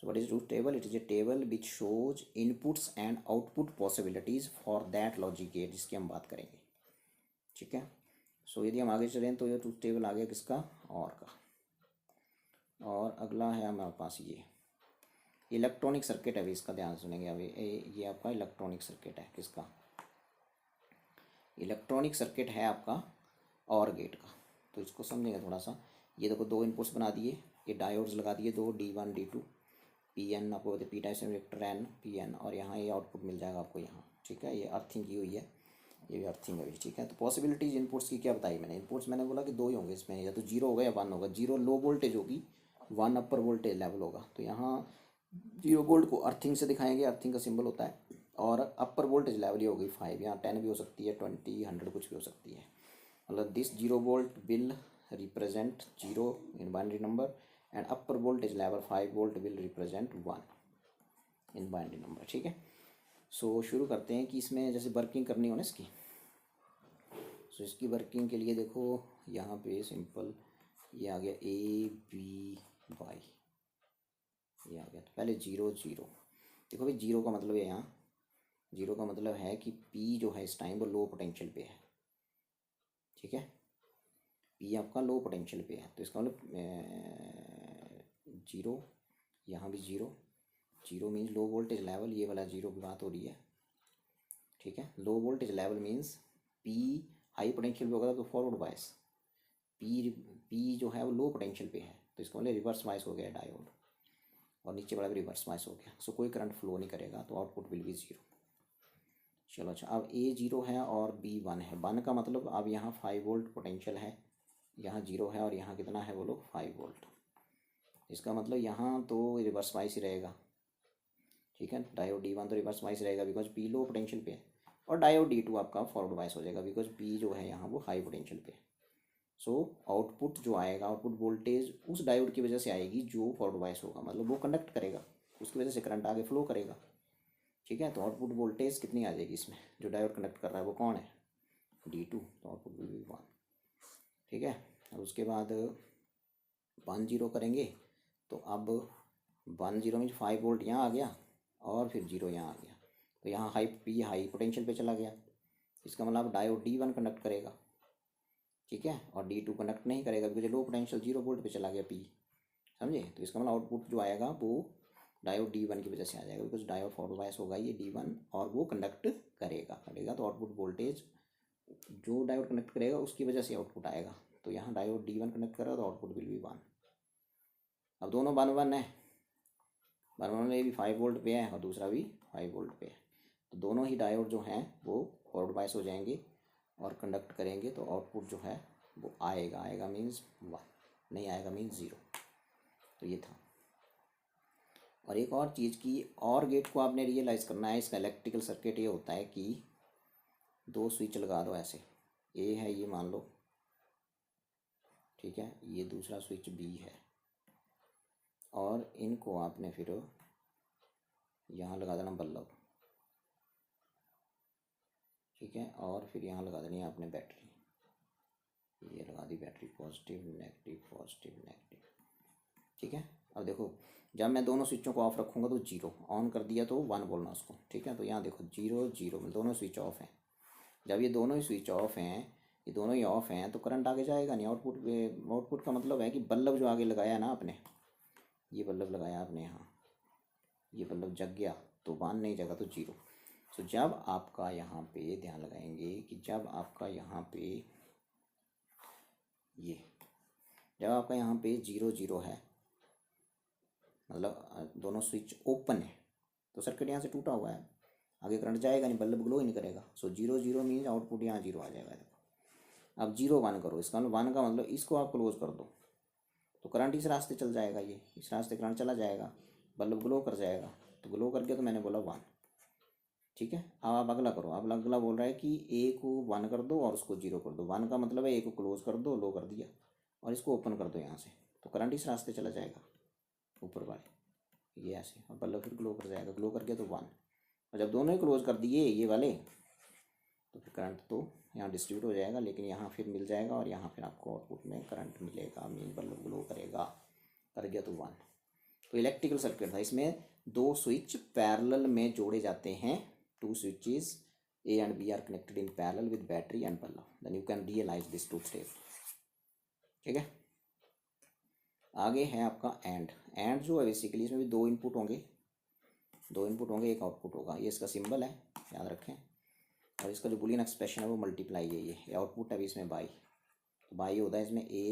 So what is truth table? It is a table which shows inputs and output possibilities for that logic gate, जिसकी हम बात करेंगे, ठीक है। सो यदि हम आगे चलें तो ये ट्रूथ टेबल आ गया किसका, और का। और अगला है हमारे पास ये इलेक्ट्रॉनिक सर्किट है, अभी इसका ध्यान सुनेंगे। अभी ये आपका इलेक्ट्रॉनिक सर्किट है, किसका, इलेक्ट्रॉनिक सर्किट है आपका और गेट का, तो इसको समझेंगे थोड़ा सा। ये देखो दो इनपुट्स बना दिए, ये डायोड्स लगा दिए दो, D1 D2, PN आपको बताए, P type semiconductor N PN, और यहाँ ये आउटपुट मिल जाएगा आपको यहाँ, ठीक है। ये अर्थिंग की हुई है, ये भी अर्थिंग है, ठीक है। तो पॉसिबिलिटीज इनपुट्स की क्या बताई मैंने, इनपुट्स मैंने बोला कि दो ही होंगे इसमें, या तो 0 होगा या 1 होगा। 0 लो वोल्टेज होगी, 1 अपर वोल्टेज लेवल होगा, तो यहाँ 0 वोल्ट को अर्थिंग से दिखाएंगे, अर्थिंग का सिंबल होता है, और अपर वोल्टेज लेवल ही होगी 5, यहाँ 10 भी हो सकती है, 20 100 कुछ भी हो सकती है। मतलब this 0 volt will represent 0 in binary number and upper voltage level 5 volt will represent 1 in binary number, ठीक है। सो शुरू करते हैं कि इसमें जैसे वर्किंग करनी हो ना इसकी, सो इसकी वर्किंग के लिए देखो यहाँ पे सिंपल ये आ गया ABY, ये आ गया। तो पहले 0 0, देखो भाई 0 का मतलब है, यहाँ 0 का मतलब है कि P जो है इस टाइम वो लो पोटेंशियल पे है, ठीक है, P आपका लो पोटेंशियल पे है, तो इसका मतलब 0, यहाँ भी 0 0 मीन्स लो वोल्टेज लेवल, ये वाला 0 की बात हो रही है, ठीक है। Low voltage level means P high potential पे होगा तो फॉरवर्ड बायस, P जो है वो लो पोटेंशियल पे है, तो इसका मतलब रिवर्स बायस हो गया डायोड, और नीचे वाला भी रिवर्स बायस हो गया, सो कोई करंट फ्लो नहीं करेगा, तो आउटपुट विल बी 0। चलो अच्छा, अब A 0 है और B 1 है, 1 का मतलब अब यहाँ 5 वोल्ट पोटेंशियल है, यहाँ 0 है और यहाँ कितना है बोलो 5 वोल्ट, इसका मतलब यहाँ तो रिवर्स बायस ही रहेगा, ठीक है। डायोड D1 तो रिवर्स बायस रहेगा बिकॉज P लो पोटेंशियल पे है, और डायोड D2 आपका फॉरवर्ड बायस हो जाएगा बिकॉज P जो है यहाँ वो हाई पोटेंशियल पे है। सो आउटपुट जो आएगा, आउटपुट वोल्टेज उस डायोड की वजह से आएगी जो फॉरवर्ड बायस होगा, मतलब वो कंडक्ट करेगा, उसकी वजह से करंट आगे फ्लो करेगा, ठीक है। तो आउटपुट वोल्टेज कितनी आ जाएगी इसमें, जो डायोड कनेक्ट कर रहा है वो कौन है, D2, तो आउटपुट विल बी 1, ठीक है। अब उसके बाद 1 0 करेंगे, तो अब 1 0 मीन 5 वोल्ट यहाँ आ गया और फिर 0 यहाँ आ गया, तो यहाँ P हाई पोटेंशियल पे चला गया, इसका मतलब डायोड D1 कनेक्ट करेगा, ठीक है, और D2 कनेक्ट नहीं करेगा बिकॉज लो पोटेंशियल 0 वोल्ट पे चला गया P, समझे। तो इसका मतलब आउटपुट जो आएगा वो डायोड D1 की वजह से आ जाएगा बिकॉज डायोड फॉरवर्ड बायस होगा ये D1 और वो कंडक्ट करेगा, तो आउटपुट वोल्टेज जो डायोड कनेक्ट करेगा उसकी वजह से आउटपुट आएगा, तो यहाँ डायोड D1 कनेक्ट करेगा तो आउटपुट विल बी 1। अब दोनों 1 1 है, 1 1 में भी 5 वोल्ट पे है और दूसरा भी 5 वोल्ट पे है, तो दोनों ही डायोड जो हैं वो फॉरवर्ड बायस हो जाएंगे और कंडक्ट करेंगे, तो आउटपुट जो है वो आएगा मीन्स 1, नहीं आएगा मीन्स 0, तो ये था। और एक और चीज़ की और गेट को आपने रियलाइज़ करना है, इसका इलेक्ट्रिकल सर्किट ये होता है कि दो स्विच लगा दो ऐसे, ए है ये मान लो, ठीक है, ये दूसरा स्विच B है, और इनको आपने फिर यहाँ लगा देना बल्ब, ठीक है, और फिर यहाँ लगा देनी है आपने बैटरी, ये लगा दी बैटरी, पॉजिटिव नेगेटिव, ठीक है। अब देखो जब मैं दोनों स्विचों को ऑफ रखूँगा तो 0, ऑन कर दिया तो 1 बोलना उसको, ठीक है। तो यहाँ देखो 0 0 में दोनों स्विच ऑफ हैं, जब ये दोनों ही स्विच ऑफ हैं ये दोनों ही ऑफ हैं तो करंट आगे जाएगा नहीं। आउटपुट का मतलब है कि बल्ब जो आगे लगाया ना आपने, ये बल्ब लगाया आपने यहाँ, ये बल्ब जग गया तो 1, नहीं जगा तो 0। तो जब आपका यहाँ पे ध्यान लगाएंगे कि जब आपका यहाँ पे ये, जब आपका यहाँ पे 0 0 है, मतलब दोनों स्विच ओपन है, तो सर्किट यहाँ से टूटा हुआ है, आगे करंट जाएगा नहीं, बल्ब ग्लो ही नहीं करेगा। सो 0 0 मीन्स आउटपुट यहाँ 0 आ जाएगा। देखो अब 0 1 करो, इसका मतलब 1 का मतलब इसको आप क्लोज कर दो तो करंट इस रास्ते चल जाएगा, ये इस रास्ते करंट चला जाएगा, बल्ब ग्लो कर जाएगा। तो ग्लो कर गया तो मैंने बोला 1, ठीक है। अब आप अगला करो। अब अगला बोल रहा है कि ए को 1 कर दो और उसको 0 कर दो। 1 का मतलब है ए को क्लोज कर दो, लो कर दिया, और इसको ओपन कर दो यहाँ से, तो करंट इस रास्ते चला जाएगा ऊपर वाले, ये ऐसे, और बल्ब फिर ग्लो कर जाएगा। ग्लो कर गया तो 1, और जब दोनों ही क्लोज कर दिए ये वाले, तो फिर करंट तो यहाँ डिस्ट्रीब्यूट हो जाएगा, लेकिन यहाँ फिर मिल जाएगा, और यहाँ फिर आपको आउटपुट में करंट मिलेगा, मीन बल्ब ग्लो करेगा। कर गया तो 1। तो इलेक्ट्रिकल सर्किट था, इसमें 2 स्विच पैरेलल में जोड़े जाते हैं। 2 switches A and B are connected in parallel with battery and bulb. Then you can realize this truth step. ठीक है। आगे है आपका एंड जो है बेसिकली इसमें भी 2 इनपुट होंगे, 2 इनपुट होंगे, 1 आउटपुट होगा। ये इसका सिंबल है, याद रखें। और इसका जो बुलियन एक्सप्रेशन है वो मल्टीप्लाई है, ये आउटपुट है अभी इसमें बाई, तो बाई होता है इसमें A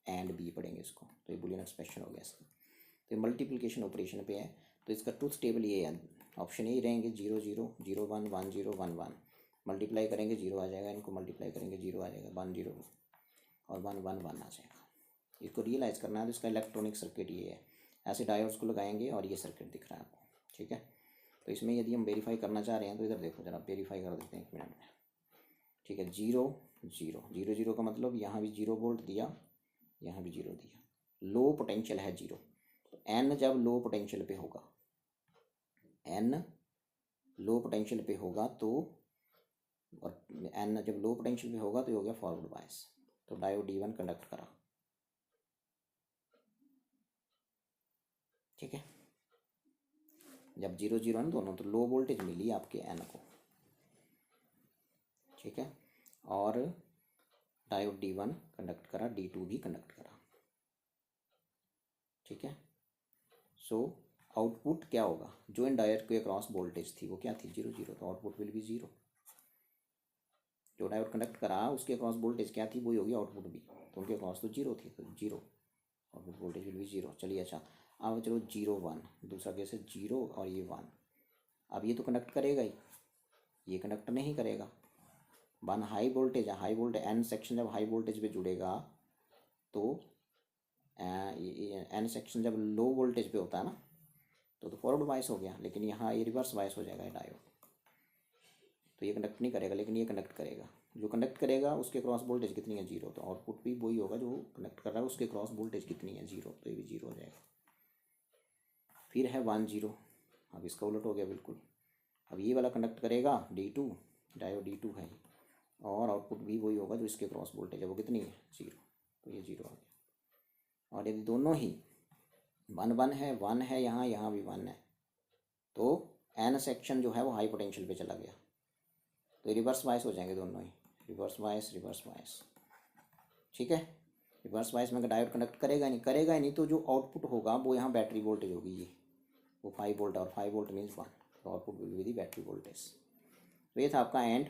एंड B पढ़ेंगे इसको, तो ये बुलियन एक्सप्रेशन हो गया इसका। तो ये मल्टीप्लिकेशन ऑपरेशन पे है, तो इसका ट्रूथ टेबल ये है, ऑप्शन ए रहेंगे 0 0 0 1 1 0 1 1, मल्टीप्लाई करेंगे 0 आ जाएगा, इनको मल्टीप्लाई करेंगे 0 आ जाएगा, 1 0 और 1 1 1 आ जाएगा। इसको रियलाइज़ करना है, तो इसका इलेक्ट्रॉनिक सर्किट ये है। ऐसे डायोड्स को लगाएंगे और ये सर्किट दिख रहा है आपको, ठीक है। तो इसमें यदि हम वेरीफाई करना चाह रहे हैं तो इधर देखो जरा, वेरीफाई कर देते हैं 1 मिनट में, ठीक है। 0 0 0 0 का मतलब यहाँ भी 0 वोल्ट दिया, यहाँ भी 0 दिया, लो पोटेंशियल है 0। तो एन जब लो पोटेंशियल पे होगा, एन लो पोटेंशियल पे होगा तो, और एन जब लो पोटेंशियल पे होगा तो ये हो गया फॉरवर्ड बायस। तो डायोड D1 कंडक्ट करा, ठीक है। जब 0 0 है दोनों, तो लो वोल्टेज मिली आपके एन को, ठीक है। और डायोड D1 कंडक्ट करा, D2 भी कंडक्ट करा, ठीक है। सो आउटपुट क्या होगा, जो इन डायोड के अक्रॉस वोल्टेज थी वो क्या थी 0 0, तो आउटपुट विल बी 0। जो डायोड कंडक्ट करा उसके अक्रॉस वोल्टेज क्या थी, वही होगी आउटपुट भी, तो उनके अक्रॉस तो 0 थी, तो 0, आउटपुट वोल्टेज विल बी 0। चलिए अच्छा, अब चलो 0 1, दूसरा केस है 0 और ये 1। अब ये तो कंडक्ट करेगा ही, ये कंडक्ट नहीं करेगा। 1 हाई वोल्टेज है, हाई वोल्टेज एन सेक्शन जब हाई वोल्टेज पे जुड़ेगा तो एन सेक्शन जब लो वोल्टेज पे होता है ना, तो फॉरवर्ड बायस हो गया, लेकिन यहाँ ये रिवर्स बायस हो जाएगा डायोड, तो ये कंडक्ट नहीं करेगा, लेकिन ये कंडक्ट करेगा। जो कंडक्ट करेगा उसके क्रॉस वोल्टेज कितनी है 0, तो आउटपुट भी वही होगा, जो कंडक्ट कर रहा है उसके क्रॉस वोल्टेज कितनी है 0, तो ये भी 0 हो जाएगा। फिर है 1 0, अब इसका उलट हो गया बिल्कुल। अब ये वाला कंडक्ट करेगा D2, डायोड D2 है, और आउटपुट भी वही होगा जो इसके क्रॉस वोल्टेज है वो कितनी है 0, तो ये 0 आ गया। और यदि दोनों ही 1 1 है, 1 है यहाँ, यहाँ भी 1 है, तो एन सेक्शन जो है वो हाई पोटेंशियल पे चला गया, तो रिवर्स बायस हो जाएंगे दोनों ही, रिवर्स बायस, ठीक है। रिवर्स बायस में डायोड कंडक्ट करेगा नहीं, तो जो आउटपुट होगा वो यहाँ बैटरी वोल्टेज होगी, ये वो 5 वोल्ट, और 5 वोल्ट मीन्स 1, तो output will be the battery voltage. तो ये था आपका एंड।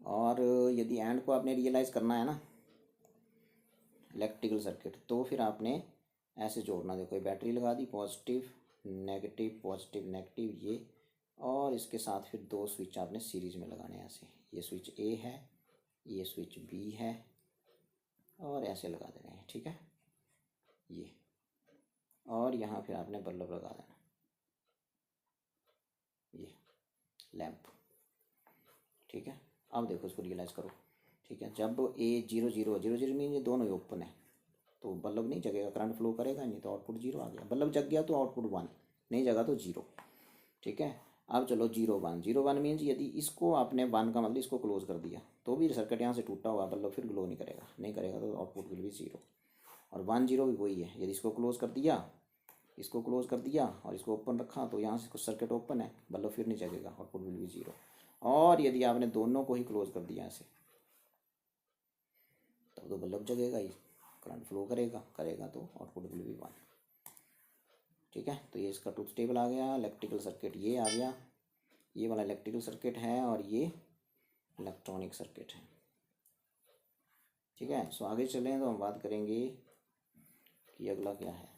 और यदि एंड को आपने रियलाइज़ करना है ना इलेक्ट्रिकल सर्किट, तो फिर आपने ऐसे जोड़ना, देखो ये बैटरी लगा दी, पॉजिटिव नेगेटिव ये, और इसके साथ फिर 2 स्विच आपने सीरीज में लगाने हैं ऐसे, ये स्विच A है, ये स्विच B है, और ऐसे लगा देने हैं, ठीक है ये। और यहाँ फिर आपने बल्ब लगा देना, ये लैंप, ठीक है। अब देखो इसको रियलाइज़ करो, ठीक है। जब A 0 0 0 0 मीन ये दोनों ही ओपन है, तो बल्ब नहीं जगेगा, करंट फ्लो करेगा नहीं, तो आउटपुट 0 आ गया। बल्ब जग गया तो आउटपुट 1, नहीं जगा तो 0, ठीक है। अब चलो 0 1 मीन्स यदि इसको आपने 1 का मतलब इसको क्लोज कर दिया, तो भी सर्किट यहाँ से टूटा हुआ, बल्ब फिर ग्लो नहीं करेगा, तो आउटपुट विल बी 0। और 1 0 भी वही है, यदि इसको क्लोज कर दिया, और इसको ओपन रखा, तो यहाँ से कुछ सर्किट ओपन है, बल्ब फिर नहीं जगेगा, आउटपुट विल बी 0। और यदि आपने दोनों को ही क्लोज कर दिया ऐसे, तब तो बल्ब जगेगा ही, करंट फ्लो करेगा तो आउटपुट विल बी 1। ठीक है, तो ये इसका ट्रूथ टेबल आ गया। इलेक्ट्रिकल सर्किट ये आ गया, ये वाला इलेक्ट्रिकल सर्किट है और ये इलेक्ट्रॉनिक सर्किट है। ठीक है, सो आगे चलें तो हम बात करेंगे कि अगला क्या है।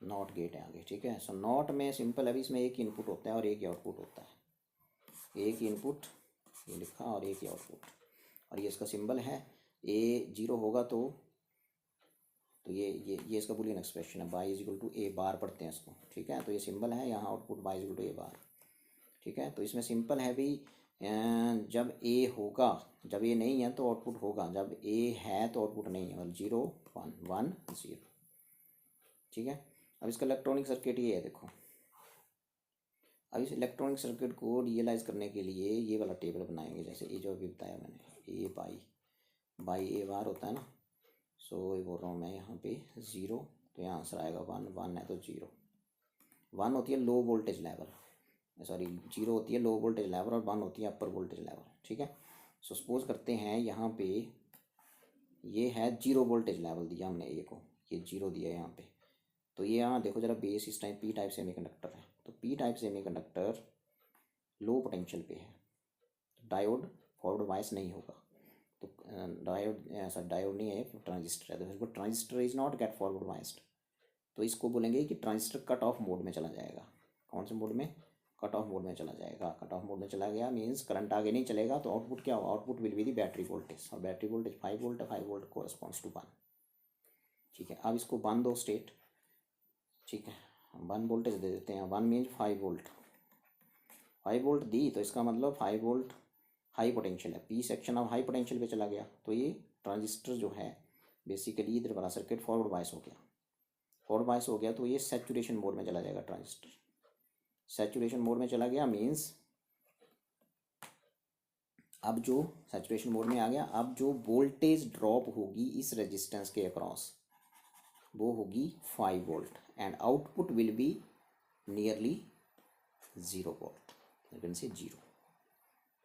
नॉट गेट है आगे। ठीक है, सो नॉट में सिंपल, अभी इसमें एक इनपुट होता है और एक ही आउटपुट होता है। एक इनपुट ये लिखा और एक ही आउटपुट, और ये इसका सिंबल है। ए 0 होगा तो ये इसका बुलियन एक्सप्रेशन है, by is equal to A बार पढ़ते हैं इसको। ठीक है, तो ये सिंबल है, यहाँ output Y is equal to A bar. ठीक है, तो इसमें सिंपल है भी, जब ए होगा, जब ए नहीं है तो आउटपुट होगा, जब ए है तो आउटपुट नहीं है, मतलब 0 1 1 0। ठीक है, अब इसका इलेक्ट्रॉनिक सर्किट ये है, देखो। अब इस इलेक्ट्रॉनिक सर्किट को रियलाइज़ करने के लिए ये वाला टेबल बनाएंगे, जैसे ये जो अभी बताया मैंने, ए बाई ए बार होता है ना। सो ये बोल रहा हूँ मैं यहाँ पे 0, तो यहाँ आंसर आएगा 1 1 है तो 0। 1 होती है लो वोल्टेज लेवल, सॉरी 0 होती है लो वोल्टेज लेवल और 1 होती है अपर वोल्टेज लेवल। ठीक है, सो सपोज करते हैं यहाँ पे ये है 0 वोल्टेज लेवल दिया हमने ए को, ये 0 दिया है यहाँ पे। तो ये यहाँ देखो जरा, बेस इस टाइप पी टाइप सेमीकंडक्टर है, तो P type semiconductor low potential पे है, तो डायोड फॉरवर्ड बायस नहीं होगा। तो डायोड, ऐसा डायोड नहीं है, ट्रांजिस्टर है, तो इसको transistor is not gate forward biased, तो इसको बोलेंगे कि ट्रांजिस्टर कट ऑफ मोड में चला जाएगा। कौन से मोड में? कट ऑफ मोड में चला जाएगा। कट ऑफ मोड में चला गया मीन्स करंट आगे नहीं चलेगा, तो आउटपुट क्या होगा? Output will be the battery voltage, और बैटरी वोल्टेज 5 वोल्ट है, 5 वोल्ट कोरस्पॉन्ड्स टू 1। ठीक है, अब इसको 1 दो स्टेट। ठीक है, हम 1 वोल्टेज दे देते हैं। 1 मीन्स 5 वोल्ट, 5 वोल्ट दी, तो इसका मतलब 5 वोल्ट हाई पोटेंशियल है, पी सेक्शन अब हाई पोटेंशियल पे चला गया, तो ये ट्रांजिस्टर जो है बेसिकली इधर वाला सर्किट फॉरवर्ड बायस हो गया। फॉरवर्ड बायस हो गया तो ये सैचुरेशन मोड में चला जाएगा। ट्रांजिस्टर सैचुरेशन मोड में चला गया मीन्स अब जो सैचुरेशन मोड में आ गया, अब जो वोल्टेज ड्रॉप होगी इस रेजिस्टेंस के अक्रॉस वो होगी 5 volt, and output will be nearly 0 volt, you can say 0।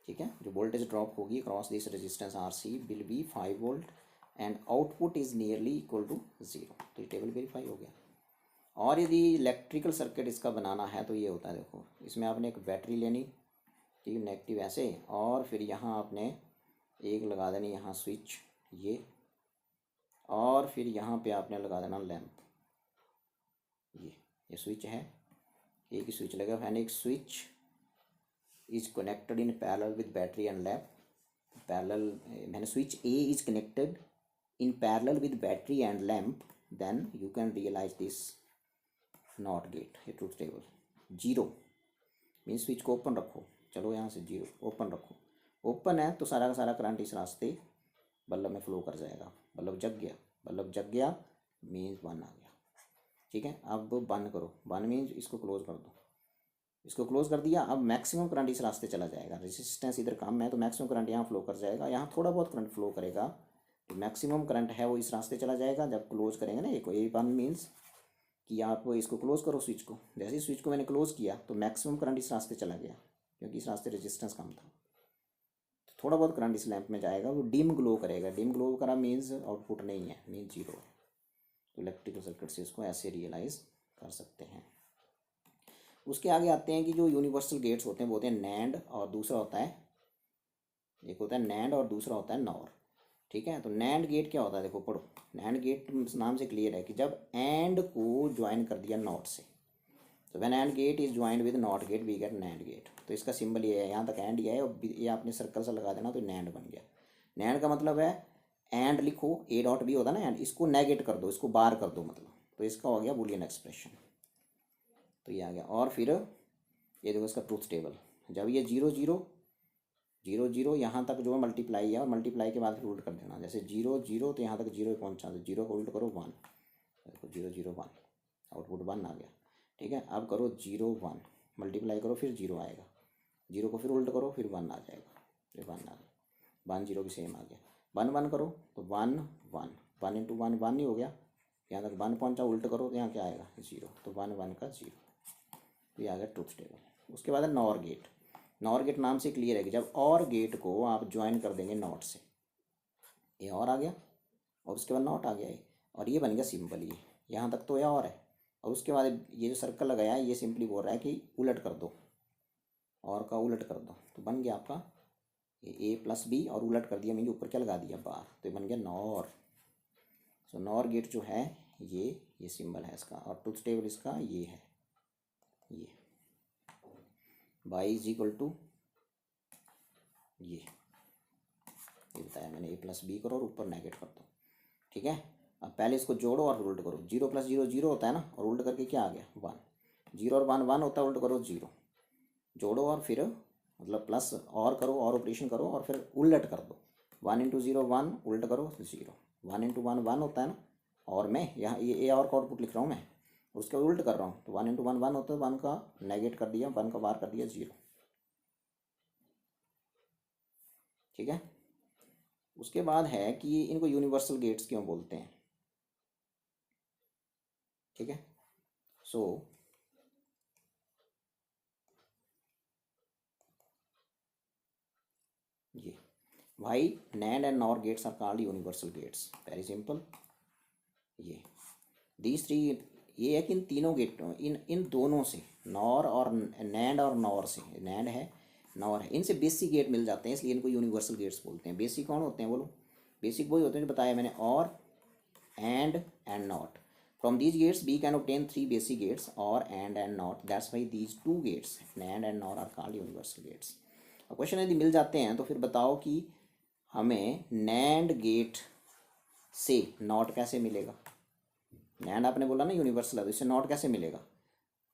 ठीक है, जो वोल्टेज ड्रॉप होगी across this resistance R C will be 5 volt and output is nearly equal to 0। तो ये टेबल वेरीफाई हो गया। और यदि इलेक्ट्रिकल सर्किट इसका बनाना है तो ये होता है, देखो इसमें आपने एक बैटरी लेनी, ठीक है, नेगेटिव ऐसे, और फिर यहाँ आपने एक लगा देनी यहाँ स्विच ये, और फिर यहाँ पे आपने लगा देना लैंप। ये स्विच है, एक ही स्विच लगा, एंड एक switch is connected in parallel with battery and lamp. Parallel मैंने switch A is connected in parallel with battery and lamp, then you can realise this not gate. ये ट्रूथ टेबल 0 मीन्स स्विच को ओपन रखो, चलो यहाँ से 0 ओपन रखो, ओपन है तो सारा का सारा करंट इस रास्ते बल्ब में फ्लो कर जाएगा। बल्ब जग गया मीन्स 1 आ गया। ठीक है, अब बंद करो, 1 मीन्स इसको क्लोज कर दो, इसको क्लोज कर दिया। अब मैक्सिमम करंट इस रास्ते चला जाएगा, रेजिस्टेंस इधर कम है तो मैक्सिमम करंट यहाँ फ्लो कर जाएगा, यहाँ थोड़ा बहुत करंट फ्लो करेगा, तो मैक्सिमम करंट है वो इस रास्ते चला जाएगा। जब क्लोज करेंगे ना ये 1 मीन्स कि आप इसको क्लोज करो स्विच को, जैसे ही स्विच को मैंने क्लोज किया तो मैक्सिमम करंट इस रास्ते चला गया, क्योंकि इस रास्ते रेजिस्टेंस कम था। तो थोड़ा बहुत करंट इस लैंप में जाएगा, वो डिम ग्लो करेगा। डिम ग्लो करा मीन्स आउटपुट नहीं है, मीन्स 0 है। तो इलेक्ट्रिकल सर्किट से इसको ऐसे रियलाइज कर सकते हैं। उसके आगे आते हैं कि जो यूनिवर्सल गेट्स होते हैं वो होते हैं नैंड, और दूसरा होता है, एक होता है नैंड और दूसरा होता है नॉर। ठीक है, तो नैंड गेट क्या होता है, देखो पढ़ो। नैंड गेट नाम से क्लियर है कि जब एंड को ज्वाइन कर दिया नॉट से, तो when and gate is joined with not gate we get nand gate. तो इसका सिंबल ये है, यहाँ तक एंड ये है, और ये आपने सर्कल से लगा देना तो नैंड बन गया। नैंड का मतलब है एंड लिखो, ए डॉट बी होता है ना एंड, इसको नेगेट कर दो, इसको बार कर दो, मतलब तो इसका हो गया बुलियन एक्सप्रेशन। तो ये आ गया। और फिर ये देखो इसका ट्रूथ टेबल, जब ये 0 0 0 0 यहाँ तक जो है मल्टीप्लाई है, और मल्टीप्लाई के बाद फिर उल्ट कर देना, जैसे 0 0 तो यहाँ तक 0 पहुँचा, तो 0 को उल्ट करो 1, देखो 0 0 1, आउटपुट 1 आ गया। ठीक है, अब करो 0 1, मल्टीप्लाई करो फिर 0 आएगा, 0 को फिर उल्ट करो फिर 1 आ जाएगा, फिर 1 आ गया, 1 0 भी सेम आ गया। 1 1 करो तो 1 1, 1 इंटू 1 1 ही हो गया, यहाँ तक 1 पहुँचा, उल्ट करो तो यहाँ क्या आएगा 0, तो 1 1 का 0। तो ये आ गया ट्रूथ टेबल। उसके बाद है नॉर गेट। नॉर गेट नाम से क्लियर है कि जब और गेट को आप ज्वाइन कर देंगे नॉट से, ये और आ गया और उसके बाद नॉट आ गया ये, और ये बन गया सिंपल। ये यहाँ तक तो ये और है, और उसके बाद ये जो सर्कल लगाया है ये सिंपली बोल रहा है कि उलट कर दो, और का उलट कर दो, तो बन गया आपका ये ए प्लस बी, और उलट कर दिया, मैंने ऊपर क्या लगा दिया बार, तो ये बन गया नॉर। सो नॉर गेट जो है ये सिंबल है इसका, और ट्रूथ टेबल इसका ये है, ये वाई इज इक्वल टू ये बताया मैंने, ए प्लस बी करो और ऊपर नेगेट कर दो। ठीक है, अब पहले इसको जोड़ो और फिर उल्ट करो। 0 + 0 0 होता है ना, और उल्ट करके क्या आ गया 1। 0 और 1 1 होता है, उल्ट करो 0, जोड़ो और फिर मतलब प्लस और करो, और ऑपरेशन करो और फिर उलट कर दो। 1 × 0 1, उल्ट करो 0। 1 × 1 1 होता है ना, और मैं यहाँ ये और का आउटपुट लिख रहा हूँ मैं, उसके उल्ट कर रहा हूँ, तो 1 × 1 1 होता है, 1 का नेगेट कर दिया, 1 का बार कर दिया 0। ठीक है, उसके बाद है कि इनको यूनिवर्सल गेट्स क्यों बोलते हैं। ठीक है, सो ये why NAND and NOR gates are called universal gates, very simple. ये दीज थ्री, ये है कि इन तीनों गेट, इन दोनों से NOR और NAND और NOR से, NAND है NOR है, इनसे बेसिक गेट मिल जाते हैं, इसलिए इनको यूनिवर्सल गेट्स बोलते हैं। बेसिक कौन होते हैं बोलो, बेसिक वही होते हैं जो बताया मैंने, और and not. From these gates we can obtain 3 basic gates, or and not. That's why these 2 gates NAND and NOR are called universal gates. अब क्वेश्चन यदि मिल जाते हैं तो फिर बताओ कि हमें NAND गेट से नॉट कैसे मिलेगा। NAND आपने बोला ना यूनिवर्सल है, तो इससे नॉट कैसे मिलेगा,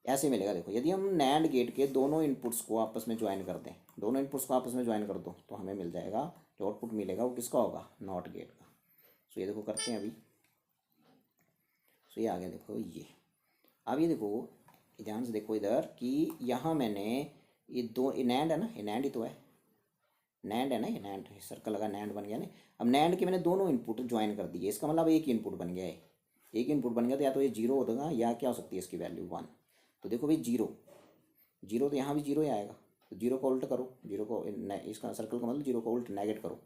ऐसे मिलेगा। देखो, यदि हम NAND गेट के दोनों इनपुट्स को आपस में ज्वाइन कर दें, दोनों इनपुट्स को आपस में ज्वाइन कर दो, तो हमें मिल जाएगा जो आउटपुट मिलेगा वो किसका होगा, नॉट गेट का। सो ये देखो करते हैं अभी, तो ये आ गया देखो ये। अब ये देखो ध्यान से देखो इधर कि यहाँ मैंने ये दो, ये NAND है ना, ये NAND ही तो है, NAND है ना, ये NAND सर्कल लगा, NAND बन गया ना। अब NAND के मैंने दोनों इनपुट ज्वाइन कर दिए, इसका मतलब एक इनपुट बन गया है, एक इनपुट बन गया, तो या तो ये 0 होगा या क्या हो सकती है इसकी वैल्यू 1। तो देखो भाई 0 0, तो यहाँ भी 0 ही आएगा, तो 0 को उल्ट करो, 0 को इसका सर्कल का मतलब 0 को उल्ट नेगेट करो,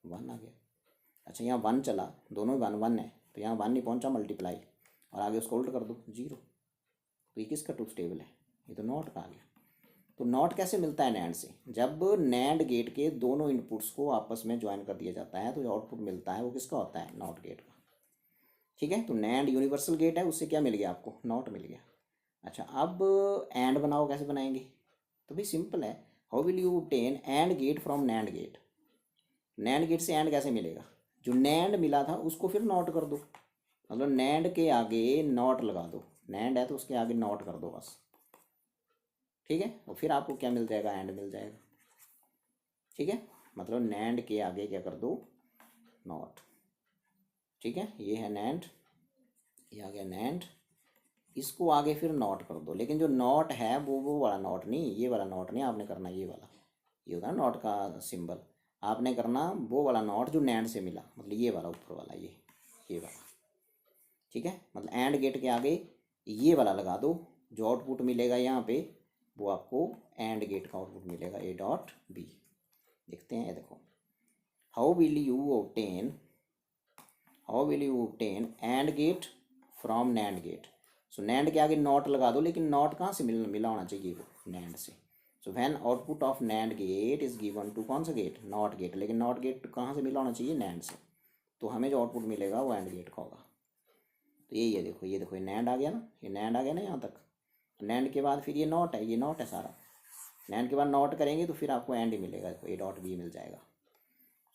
1 आ गया। अच्छा, यहाँ 1 चला, दोनों 1 1 है, तो यहाँ 1 नहीं पहुँचा, मल्टीप्लाई, और आगे उसको उल्ट कर दो 0। तो ये किसका ट्रूथ टेबल है, ये तो नॉट का आ गया। तो नॉट कैसे मिलता है NAND से, जब NAND गेट के दोनों इनपुट्स को आपस में ज्वाइन कर दिया जाता है तो जो आउटपुट मिलता है वो किसका होता है, नॉट गेट का। ठीक है, तो NAND यूनिवर्सल गेट है, उससे क्या मिल गया आपको, नॉट मिल गया। अच्छा, अब एंड बनाओ, कैसे बनाएंगे, तो भाई सिंपल है, how will you obtain and gate from NAND gate. NAND gate से एंड कैसे मिलेगा, जो NAND मिला था उसको फिर नॉट कर दो, मतलब NAND के आगे नॉट लगा दो, NAND है तो उसके आगे नॉट कर दो बस। ठीक है, और फिर आपको क्या मिल जाएगा, एंड मिल जाएगा। ठीक है, मतलब NAND के आगे क्या कर दो, नॉट। ठीक है, ये है NAND, ये आ गया NAND, इसको आगे फिर नॉट कर दो, लेकिन जो नॉट है वो वाला नॉट नहीं, ये वाला नॉट नहीं आपने करना, ये वाला, ये होता है नॉट का सिंबल, आपने करना वो वाला नॉट जो NAND से मिला, मतलब ये वाला ऊपर वाला, ये वाला। ठीक है, मतलब एंड गेट के आगे ये वाला लगा दो, जो आउटपुट मिलेगा यहाँ पे वो आपको एंड गेट का आउटपुट मिलेगा, A.B। देखते हैं, देखो, how will you obtain and gate from NAND gate. So NAND के आगे नॉट लगा दो, लेकिन नॉट कहाँ से मिला होना चाहिए, वो NAND से। So when output of NAND gate is given to कौन सा गेट, नॉट गेट, लेकिन नॉट गेट कहाँ से मिला होना चाहिए, NAND से, तो हमें जो आउटपुट मिलेगा वो एंड गेट का होगा। तो यही है, देखो ये देखो, ये NAND आ गया ना, ये NANड आ गया ना यहाँ तक। NAND के बाद फिर ये नॉट है, ये नॉट है सारा, NAND के बाद नॉट करेंगे तो फिर आपको एंड ही मिलेगा, देखो A.B मिल जाएगा।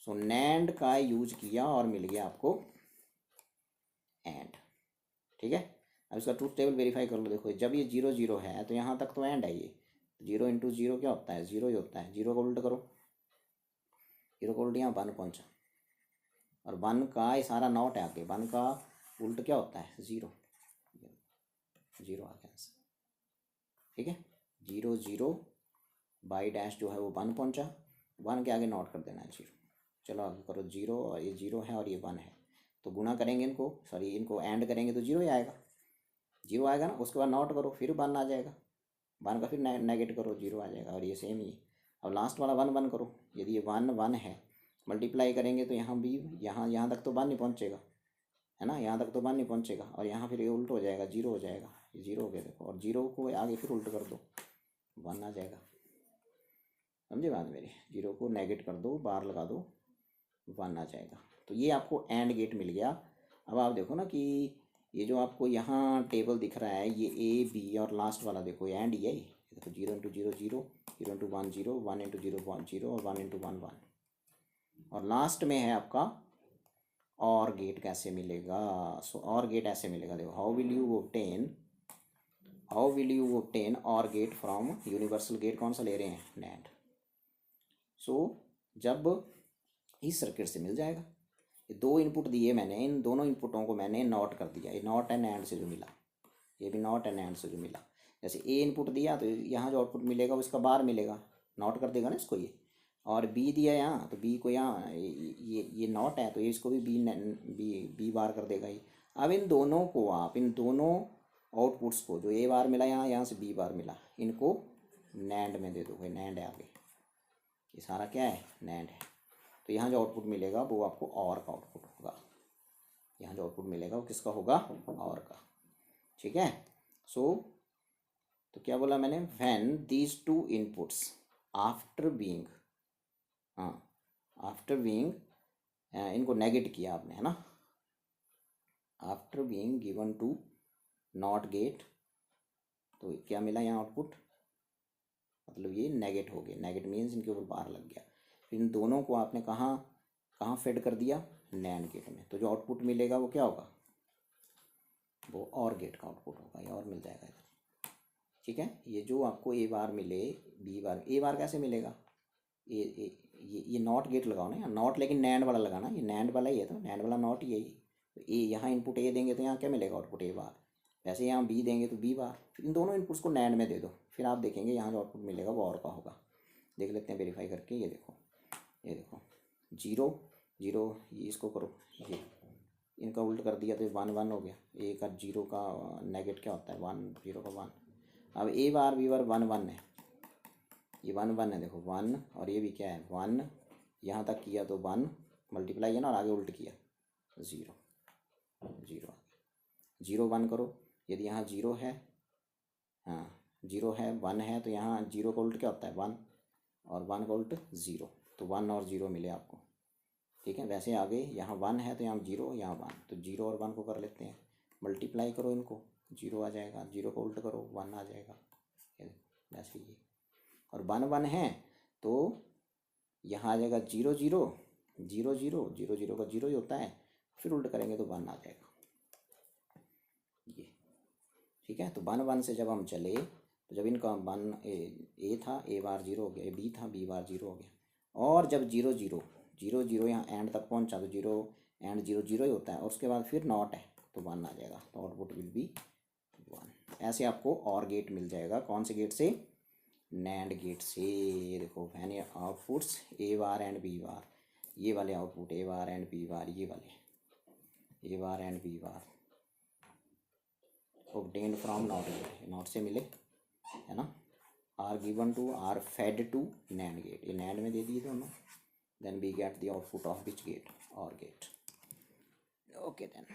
सो NAND का यूज किया और मिल गया आपको एंड। ठीक है, अब इसका ट्रूथ टेबल वेरीफाई कर लो। देखो जब ये 0 0 है तो यहाँ तक तो एंड है, ये 0 × 0 क्या होता है, 0 ही होता है। 0 को उल्ट करो, 0 को उल्ट यहाँ 1 पहुँचा, और 1 का ये सारा नॉट है आगे, 1 का उल्ट क्या होता है, 0 आ गया आंसर। ठीक है, 0 0 बाई डैश जो है वो 1 पहुँचा, 1 के आगे नॉट कर देना है 0। चलो आगे करो, 0 और ये 0 है और ये 1 है, तो गुणा करेंगे इनको, सॉरी इनको एंड करेंगे तो 0 ही आएगा, 0 आएगा ना, उसके बाद नॉट करो फिर 1 आ जाएगा, 1 का फिर नेगेट करो, 0 आ जाएगा। और ये सेम ही। अब लास्ट वाला 1 1 करो। यदि ये 1 1 है, मल्टीप्लाई करेंगे तो यहाँ भी यहाँ तक तो 1 नहीं पहुँचेगा, है ना, यहाँ तक तो 1 नहीं पहुँचेगा। और यहाँ फिर ये उल्ट हो जाएगा, 0 हो जाएगा। ये 0 हो गया देखो, और 0 को आगे फिर उल्ट कर दो, 1 आ जाएगा। समझे बात मेरी? 0 को नेगेट कर दो, बार लगा दो, 1 आ जाएगा। तो ये आपको एंड गेट मिल गया। अब आप देखो ना कि ये जो आपको यहाँ टेबल दिख रहा है, ये ए बी और लास्ट वाला देखो एंड ही है। देखो 0 इंटू 0 0, 0 इंटू 1 0, 1 इंटू 0 1 0, और 1 इंटू 1 1। और लास्ट में है आपका और गेट। कैसे मिलेगा? सो और गेट ऐसे मिलेगा, देखो, हाउ विल यू ऑब्टेन और गेट फ्रॉम यूनिवर्सल गेट? कौन सा ले रहे हैं? नैंड। सो जब इस सर्किट से मिल जाएगा, ये 2 इनपुट दिए मैंने, इन दोनों इनपुटों को मैंने नॉट कर दिया। ये नॉट एंड एंड से जो मिला, ये भी नॉट एंड एंड से जो मिला। जैसे ए इनपुट दिया तो यहाँ जो आउटपुट मिलेगा उसका बार मिलेगा, नॉट कर देगा ना इसको ये। और बी दिया यहाँ, तो बी को यहाँ ये नॉट है तो ये इसको भी बी बार कर देगा ये। अब इन दोनों को आप, इन दोनों आउटपुट्स को, जो ए बार मिला यहाँ से बी बार मिला, इनको नैंड में दे दो भाई। नैंड है आगे, ये सारा क्या है? नैंड है। तो यहाँ जो आउटपुट मिलेगा वो आपको और का आउटपुट होगा। यहाँ जो आउटपुट मिलेगा वो किसका होगा? और का। ठीक है। सो तो क्या बोला मैंने? When these two inputs after being, after being, इनको नेगेट किया आपने, है ना, after being given to not gate, तो क्या मिला यहाँ आउटपुट? मतलब ये नेगेट हो गए। नेगेट मीन्स इनके ऊपर बार लग गया। फिर इन दोनों को आपने कहाँ फेड कर दिया? नैंड गेट में। तो जो आउटपुट मिलेगा वो क्या होगा? वो और गेट का आउटपुट होगा। ये और मिल जाएगा इधर। ठीक है। ये जो आपको ए बार मिले, बी बार, ए बार कैसे मिलेगा? ये नॉट गेट लगाओ ना, नॉट, लेकिन नैंड वाला लगाना। ये नैंड वाला ही है, तो नैंड वाला नॉट ही है। तो ए यहाँ इनपुट ए देंगे तो यहाँ क्या मिलेगा? आउटपुट ए बार। वैसे यहाँ बी देंगे तो बी बार। फिर इन दोनों इनपुट्स को नैंड में दे दो, फिर आप देखेंगे यहाँ जो आउटपुट मिलेगा वो और का होगा। देख लेते हैं वेरीफाई करके। ये देखो 0 0, ये इसको करो, ये इनका उल्ट कर दिया तो 1 1 हो गया। ए का 0 का नेगेट क्या होता है? 1, 0 का 1। अब ए बार बी बार 1 1 है, ये 1 1 है, देखो 1, और ये भी क्या है? 1। यहाँ तक किया तो 1 मल्टीप्लाई है ना, और आगे उल्ट किया 0 0 0 1 करो। यदि यहाँ 0 है, हाँ 0 है, 1 है, तो यहाँ 0 का उल्ट क्या होता है? 1, और 1 का उल्ट 0, तो 1 और 0 मिले आपको। ठीक है। वैसे आगे यहाँ 1 है तो यहाँ 0, यहाँ 1, तो 0 और 1 को कर लेते हैं, मल्टीप्लाई करो इनको, 0 आ जाएगा। 0 को उल्ट करो, 1 आ जाएगा। वैसे ये, और 1 1 है तो यहाँ आ जाएगा 0 0 0 0 0 0 का 0 ही होता है, फिर उल्ट करेंगे तो 1 आ जाएगा ये। ठीक है। तो 1 1 से जब हम चले, तो जब इनका 1 ए था, ए बार 0 हो गया, बी था, बी बार 0 हो गया। और जब 0 0 0 0 यहाँ एंड तक पहुँचा तो 0 एंड 0 0 ही होता है, और उसके बाद फिर नॉट है तो 1 आ जाएगा। तो आउटपुट विल बी 1। ऐसे आपको और गेट मिल जाएगा। कौन से गेट से? नैंड गेट से। ये देखो, when outputs A bar and B bar, ये वाले output A bar and B bar, ये वाले A bar and B bar obtained from not gate, not से मिले, है ना, are given to, are fed to NAND gate, ये नैंड में दे दिए दोनों। Then we get the output of which gate? OR gate. Okay then.